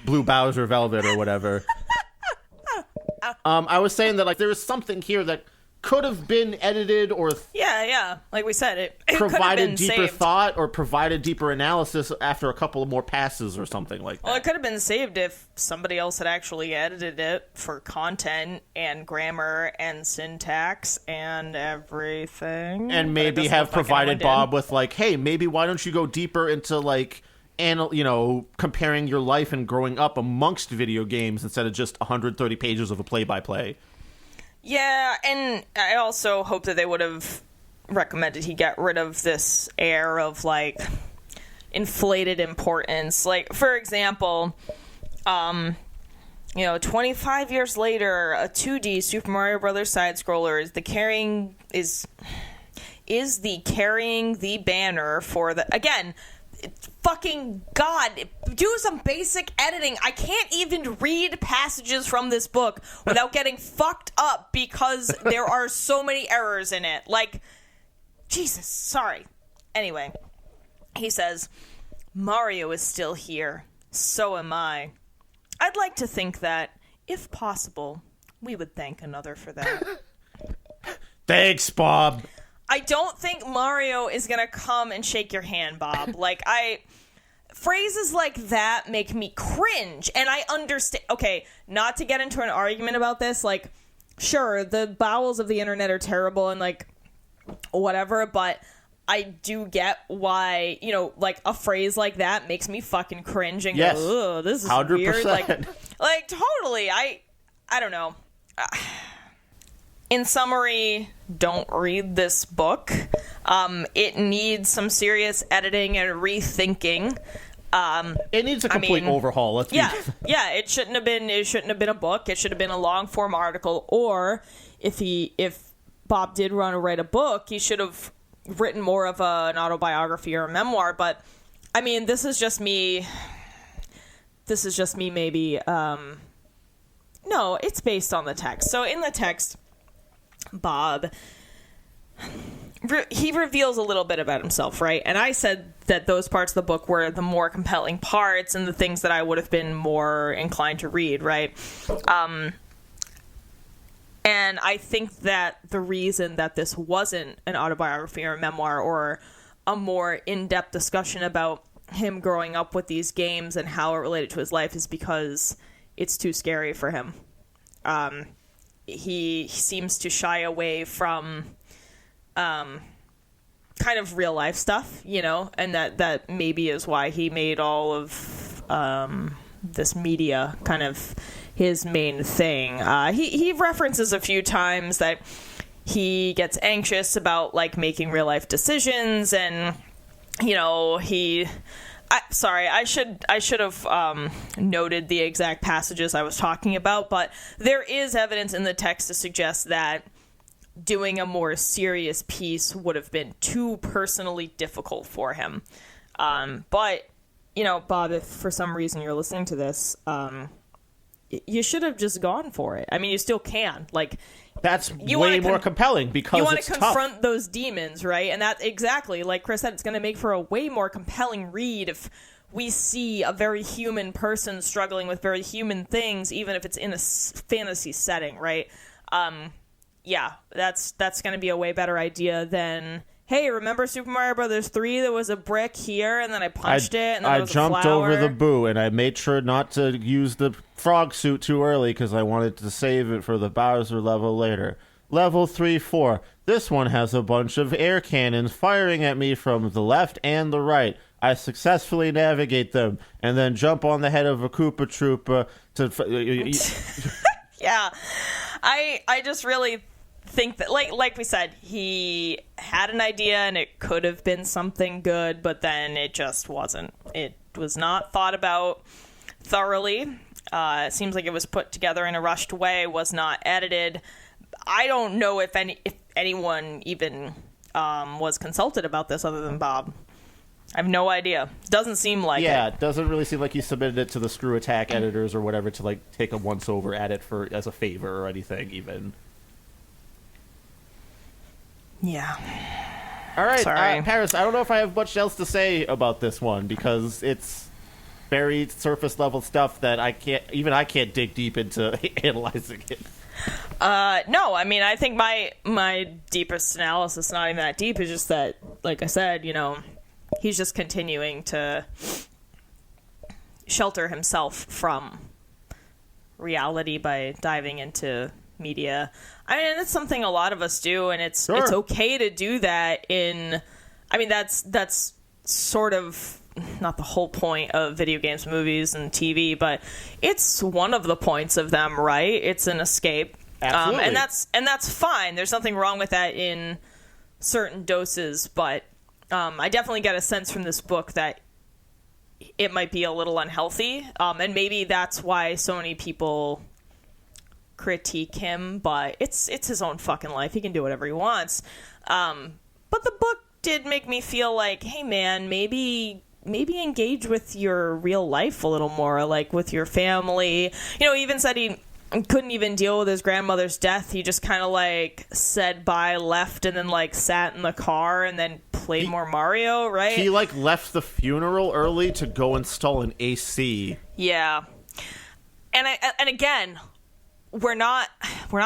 Blue Bowser Velvet or whatever, I was saying that like there was something here that could have been edited or yeah, like we said, it provided been deeper saved. thought or provided deeper analysis after a couple of more passes or something like that. Well, it could have been saved if somebody else had actually edited it for content and grammar and syntax and everything. And maybe have provided Bob with like, hey, maybe why don't you go deeper into like, comparing your life and growing up amongst video games instead of just 130 pages of a play-by-play. Yeah, and I also hope that they would have recommended he get rid of this air of, like, inflated importance. Like, for example, 25 years later, a 2D Super Mario Brothers side-scroller is carrying the banner for the... Again... Fucking God, do some basic editing. I can't even read passages from this book without getting fucked up because there are so many errors in it. Like, Jesus, sorry. Anyway, he says, Mario is still here. So am I. I'd like to think that, if possible, we would thank another for that. Thanks, Bob. I don't think Mario is gonna come and shake your hand, Bob. Phrases like that make me cringe, and I understand. Okay, not to get into an argument about this, like, sure, the bowels of the internet are terrible and, like, whatever, but I do get why, a phrase like that makes me fucking cringe and go, ugh, this is 100%. Weird. Like, totally, I don't know. In summary, don't read this book. It needs some serious editing and rethinking. It needs a complete overhaul. Yeah. It shouldn't have been a book. It should have been a long form article. Or if Bob did want to write a book, he should have written more of an autobiography or a memoir. But I mean, this is just me. Maybe. No, it's based on the text. So in the text, Bob, he reveals a little bit about himself, right? And I said that those parts of the book were the more compelling parts and the things that I would have been more inclined to read, right? And I think that the reason that this wasn't an autobiography or a memoir or a more in-depth discussion about him growing up with these games and how it related to his life is because it's too scary for him. He seems to shy away from kind of real life stuff, you know, and that maybe is why he made all of this media kind of his main thing. He references a few times that he gets anxious about like making real life decisions, and you know, I should have noted the exact passages I was talking about, but there is evidence in the text to suggest that doing a more serious piece would have been too personally difficult for him. But, you know, Bob, if for some reason you're listening to this, you should have just gone for it. I mean, you still can. Like, that's way more compelling because you want it's to confront those demons, right? And that exactly, like Chris said, it's going to make for a way more compelling read if we see a very human person struggling with very human things, even if it's in a fantasy setting, right? Yeah, that's going to be a way better idea than, hey, remember Super Mario Brothers 3? There was a brick here, and then I punched it, and then there was a flower. I jumped over the boo, and I made sure not to use the frog suit too early because I wanted to save it for the Bowser level later. Level 3-4. This one has a bunch of air cannons firing at me from the left and the right. I successfully navigate them, and then jump on the head of a Koopa Troopa to... Yeah. I just really think that, like we said, he had an idea and it could have been something good, but then it just wasn't. It was not thought about thoroughly. It seems like it was put together in a rushed way, was not edited. I don't know if anyone even was consulted about this other than Bob. I have no idea. Doesn't seem like it. Yeah, it doesn't really seem like he submitted it to the Screw Attack editors or whatever to like take a once over at it for as a favor or anything even. Yeah. All right, Sorry. Paris, I don't know if I have much else to say about this one because it's very surface level stuff that I can't dig deep into analyzing it. No, I mean, I think my deepest analysis, not even that deep, is just that, like I said, you know, he's just continuing to shelter himself from reality by diving into media. I mean, it's something a lot of us do, and it's okay to do that that's sort of not the whole point of video games, movies, and TV, but it's one of the points of them, right? It's an escape. Absolutely. And that's fine. There's nothing wrong with that in certain doses, but I definitely get a sense from this book that it might be a little unhealthy, and maybe that's why so many people critique him, but it's his own fucking life. He can do whatever he wants. But the book did make me feel like, hey man, maybe engage with your real life a little more, like with your family. You know, he even said he couldn't even deal with his grandmother's death. He just kind of like said bye, left, and then like sat in the car and then played more Mario, right? He like left the funeral early to go install an AC. Yeah. And again, we're not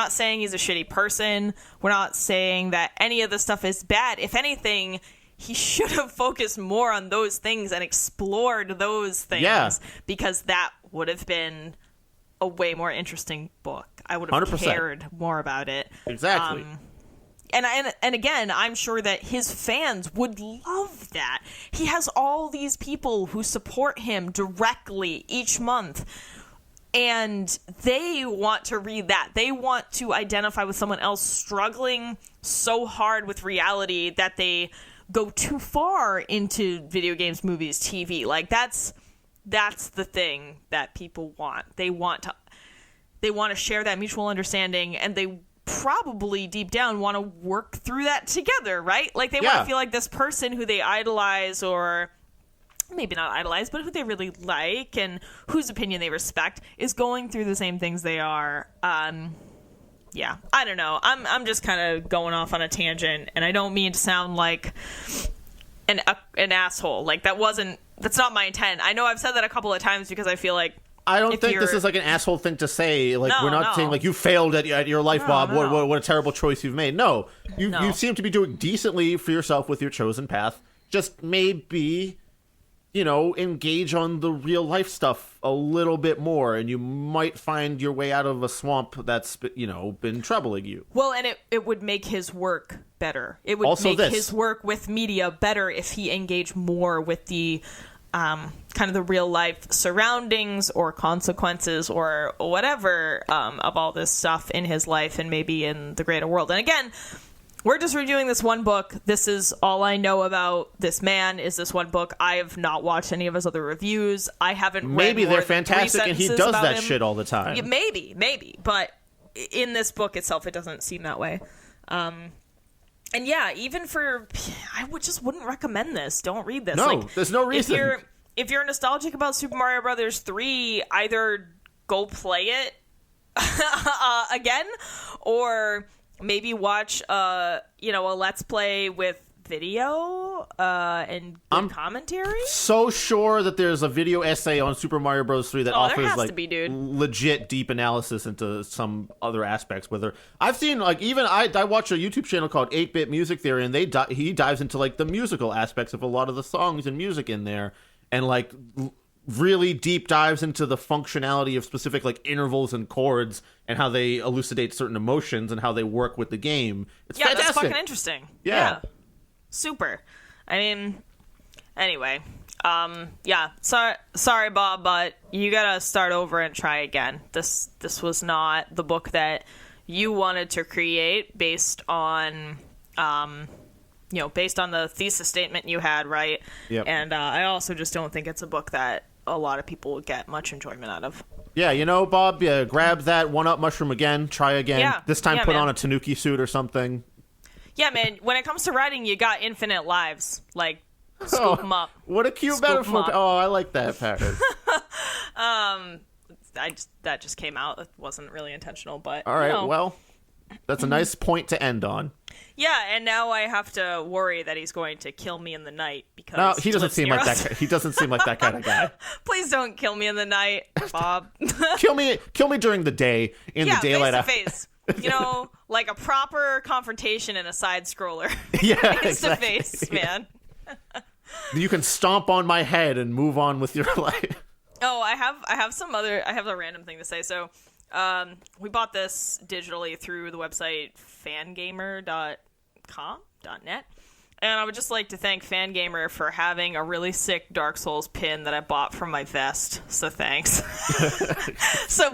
saying he's a shitty person. We're not saying that any of the stuff is bad. If anything, he should have focused more on those things and explored those things. Yeah. Because that would have been a way more interesting book. I would have 100%. cared more about it. Exactly. And again, I'm sure that his fans would love that. He has all these people who support him directly each month, and they want to read that. They want to identify with someone else struggling so hard with reality that they go too far into video games, movies, TV. Like that's the thing that people want. They want to share that mutual understanding, and they probably deep down want to work through that together, right? Like they want to feel like this person who they idolize, or maybe not idolize, but who they really like and whose opinion they respect, is going through the same things they are. Yeah, I don't know. I'm just kind of going off on a tangent, and I don't mean to sound like an asshole. Like that's not my intent. I know I've said that a couple of times because I feel like I don't think this is like an asshole thing to say. Like, No, we're not saying like you failed at your life, Bob. No. What a terrible choice you've made. No, you seem to be doing decently for yourself with your chosen path. Just maybe engage on the real life stuff a little bit more, and you might find your way out of a swamp that's, been troubling you. Well, and it would make his work better. It would Also make his work with media better if he engaged more with the kind of the real life surroundings or consequences or whatever of all this stuff in his life and maybe in the greater world. And again, we're just reviewing this one book. This is all I know about this man, is this one book. I have not watched any of his other reviews. I haven't read Maybe more they're than 3 fantastic and he sentences does about that him. shit all the time. Yeah, maybe. But in this book itself, it doesn't seem that way. And yeah, even I wouldn't recommend this. Don't read this. No, there's no reason. If you're nostalgic about Super Mario Brothers 3, either go play it again, or maybe watch a Let's Play with video and good commentary. So sure that there's a video essay on Super Mario Bros. 3 that there offers has to be, dude. legit deep analysis into some other aspects. Whether I've seen even I watch a YouTube channel called 8-Bit Music Theory, and he dives into the musical aspects of a lot of the songs and music in there, and really deep dives into the functionality of specific intervals and chords and how they elucidate certain emotions and how they work with the game. It's fantastic. That's fucking interesting. Yeah. Super. I mean, anyway, sorry, Bob, but you gotta start over and try again. This was not the book that you wanted to create based on the thesis statement you had, right? Yep. And I also just don't think it's a book that a lot of people would get much enjoyment out of. Yeah, Bob, grab that one-up mushroom again, try again. Yeah. This time Yeah, put man. on a Tanuki suit or something. Yeah, man, when it comes to writing, you got infinite lives. Scoop them up. What a cute Scoop 'em metaphor. up. Oh, I like that, Paris. That just came out. It wasn't really intentional, but All right, well, that's a nice point to end on. Yeah, and now I have to worry that he's going to kill me in the night because No, he doesn't lives seem near like us. that. He doesn't seem like that kind of guy. Please don't kill me in the night, Bob. Kill me during the day in the daylight. Face to face. Like a proper confrontation in a side scroller. Yeah, Face to exactly. face, man. You can stomp on my head and move on with your life. Oh, I have a random thing to say. So, we bought this digitally through the website fangamer.net. And I would just like to thank Fangamer for having a really sick Dark Souls pin that I bought from my vest. So thanks. So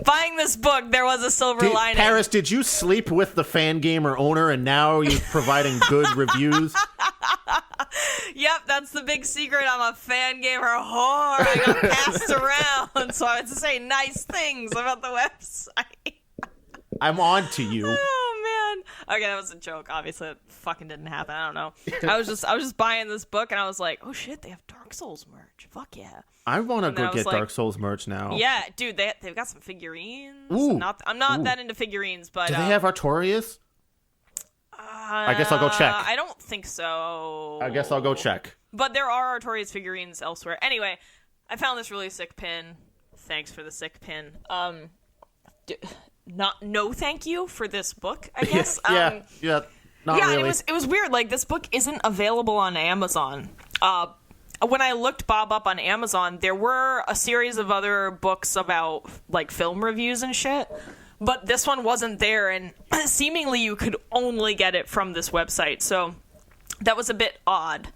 buying this book, there was a silver lining. Paris, did you sleep with the Fangamer owner and now you're providing good reviews? Yep, that's the big secret. I'm a Fangamer whore. I got passed around, so I had to say nice things about the website. I'm on to you. Oh man. Okay, that was a joke. Obviously, it fucking didn't happen. I don't know. I was just buying this book, and I was like, oh shit, they have Dark Souls merch. Fuck yeah. I want to go get like, Dark Souls merch now. Yeah, dude, they've got some figurines. Ooh. I'm not that into figurines, but Do they have Artorias? I guess I'll go check. I don't think so. I guess I'll go check. But there are Artorias figurines elsewhere. Anyway, I found this really sick pin. Thanks for the sick pin. No thank you for this book, I guess. Not really. It was weird. This book isn't available on Amazon. When I looked Bob up on Amazon, there were a series of other books about film reviews and shit, but this one wasn't there, and seemingly you could only get it from this website. So that was a bit odd.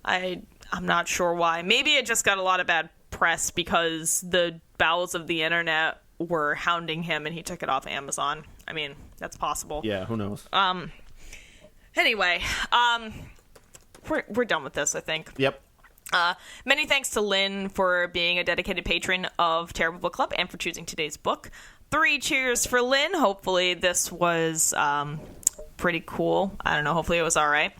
I'm not sure why. Maybe it just got a lot of bad press because the bowels of the internet were hounding him and he took it off Amazon. I mean, that's possible. Yeah, who knows? Anyway, we're done with this, I think. Yep. Many thanks to Lynn for being a dedicated patron of Terrible Book Club and for choosing today's book. 3 cheers for Lynn. Hopefully this was pretty cool. I don't know. Hopefully it was all right.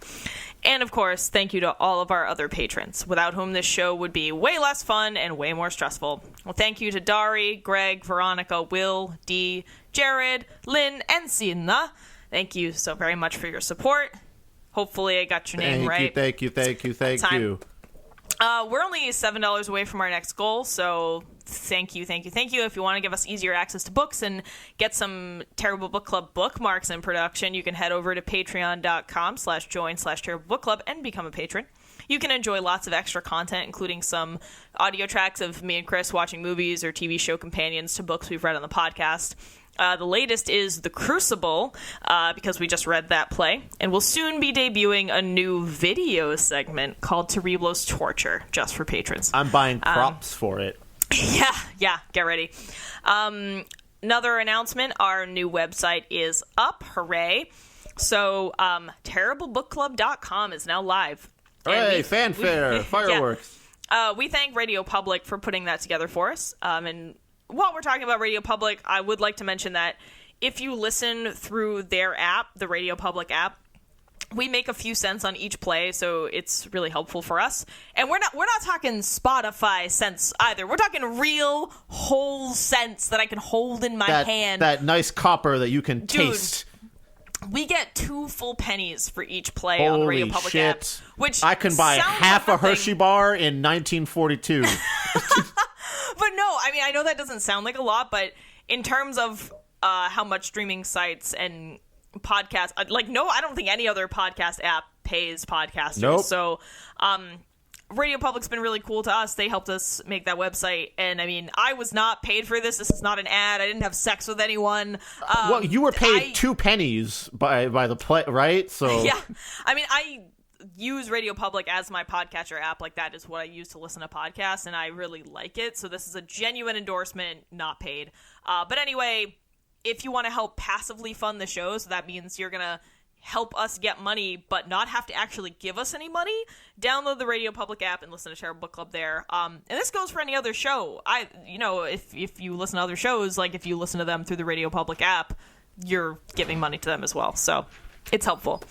And, of course, thank you to all of our other patrons, without whom this show would be way less fun and way more stressful. Well, thank you to Dari, Greg, Veronica, Will, Dee, Jared, Lynn, and Sina. Thank you so very much for your support. Hopefully I got your name right. Thank you. We're only $7 away from our next goal, so thank you. If you want to give us easier access to books and get some Terrible Book Club bookmarks in production, you can head over to patreon.com/join/terriblebookclub and become a patron. You can enjoy lots of extra content, including some audio tracks of me and Chris watching movies or TV show companions to books we've read on the podcast. The latest is The Crucible, because we just read that play. And we'll soon be debuting a new video segment called Cereblo's Torture, just for patrons. I'm buying props for it. Yeah, get ready. Another announcement, our new website is up. Hooray. So, terriblebookclub.com is now live. Hooray, fanfare, fireworks. Yeah. We thank Radio Public for putting that together for us. And while we're talking about Radio Public, I would like to mention that if you listen through their app, the Radio Public app, we make a few cents on each play, so it's really helpful for us. And we're not talking Spotify cents either. We're talking real whole cents that I can hold in my hand. That nice copper that you can taste. We get 2 full pennies for each play on the Radio Public app, which I can buy half a Hershey bar in 1942. But no, I mean, I know that doesn't sound like a lot, but in terms of how much streaming sites and podcasts, no, I don't think any other podcast app pays podcasters. Nope. So, Radio Public's been really cool to us. They helped us make that website, and I mean, I was not paid for this. This is not an ad. I didn't have sex with anyone. Well, you were paid 2 pennies by the play, right? So yeah, I mean, I use Radio Public as my podcatcher app. Like, that is what I use to listen to podcasts, and I really like it. So this is a genuine endorsement, not paid. But anyway, if you want to help passively fund the show, so that means you're going to help us get money but not have to actually give us any money, download the Radio Public app and listen to Terrible Book Club there. And this goes for any other show. If you listen to other shows, like if you listen to them through the Radio Public app, you're giving money to them as well. So it's helpful.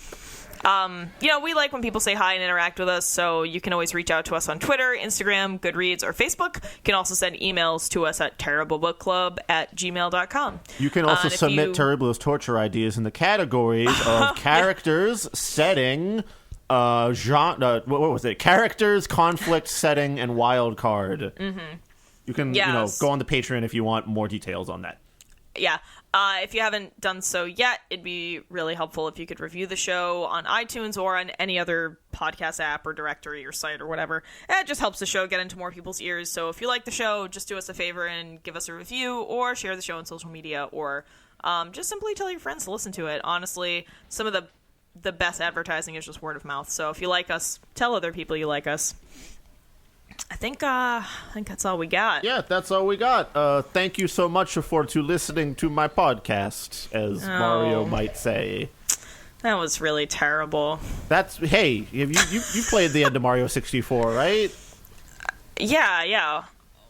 We like when people say hi and interact with us, so you can always reach out to us on Twitter, Instagram, Goodreads, or Facebook. You can also send emails to us at terriblebookclub@gmail.com. You can also submit Terrible's torture ideas in the categories of characters, setting, genre, what was it? Characters, conflict, setting, and wild card. Mm-hmm. You can, go on the Patreon if you want more details on that. Yeah. If you haven't done so yet, it'd be really helpful if you could review the show on iTunes or on any other podcast app or directory or site or whatever. It just helps the show get into more people's ears. So if you like the show, just do us a favor and give us a review, or share the show on social media, or just simply tell your friends to listen to it. Honestly, some of the best advertising is just word of mouth. So if you like us, tell other people you like us. I think that's all we got. Yeah, that's all we got. Thank you so much for listening to my podcast, as Mario might say. That was really terrible. Hey, you played the end of Mario 64, right? Yeah.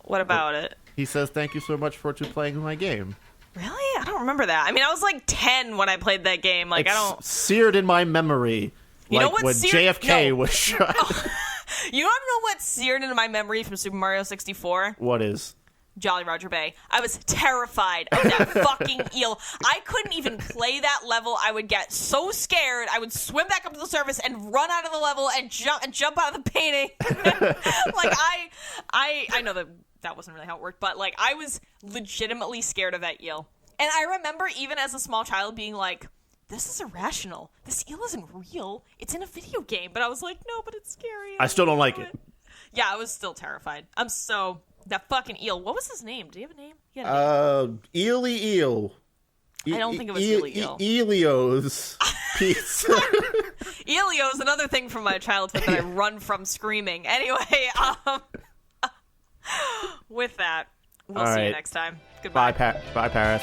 What about it? He says thank you so much for playing my game. Really? I don't remember that. I mean, I was like 10 when I played that game. Like, it's seared in my memory. You know what? When JFK was shot. You don't know what's seared into my memory from Super Mario 64? What is? Jolly Roger Bay. I was terrified of that fucking eel. I couldn't even play that level. I would get so scared. I would swim back up to the surface and run out of the level and jump out of the painting. Like, I know that wasn't really how it worked, but like, I was legitimately scared of that eel. And I remember even as a small child being like, this is irrational. This eel isn't real. It's in a video game. But I was like, no, but it's scary. I still don't like it. Yeah, I was still terrified. That fucking eel. What was his name? Do you have a name? Eely Eel. I don't think it was Eely Eel. Elio's pizza. Elio's another thing from my childhood that I run from screaming. Anyway, with that, we'll see you next time. Goodbye. Bye, Paris.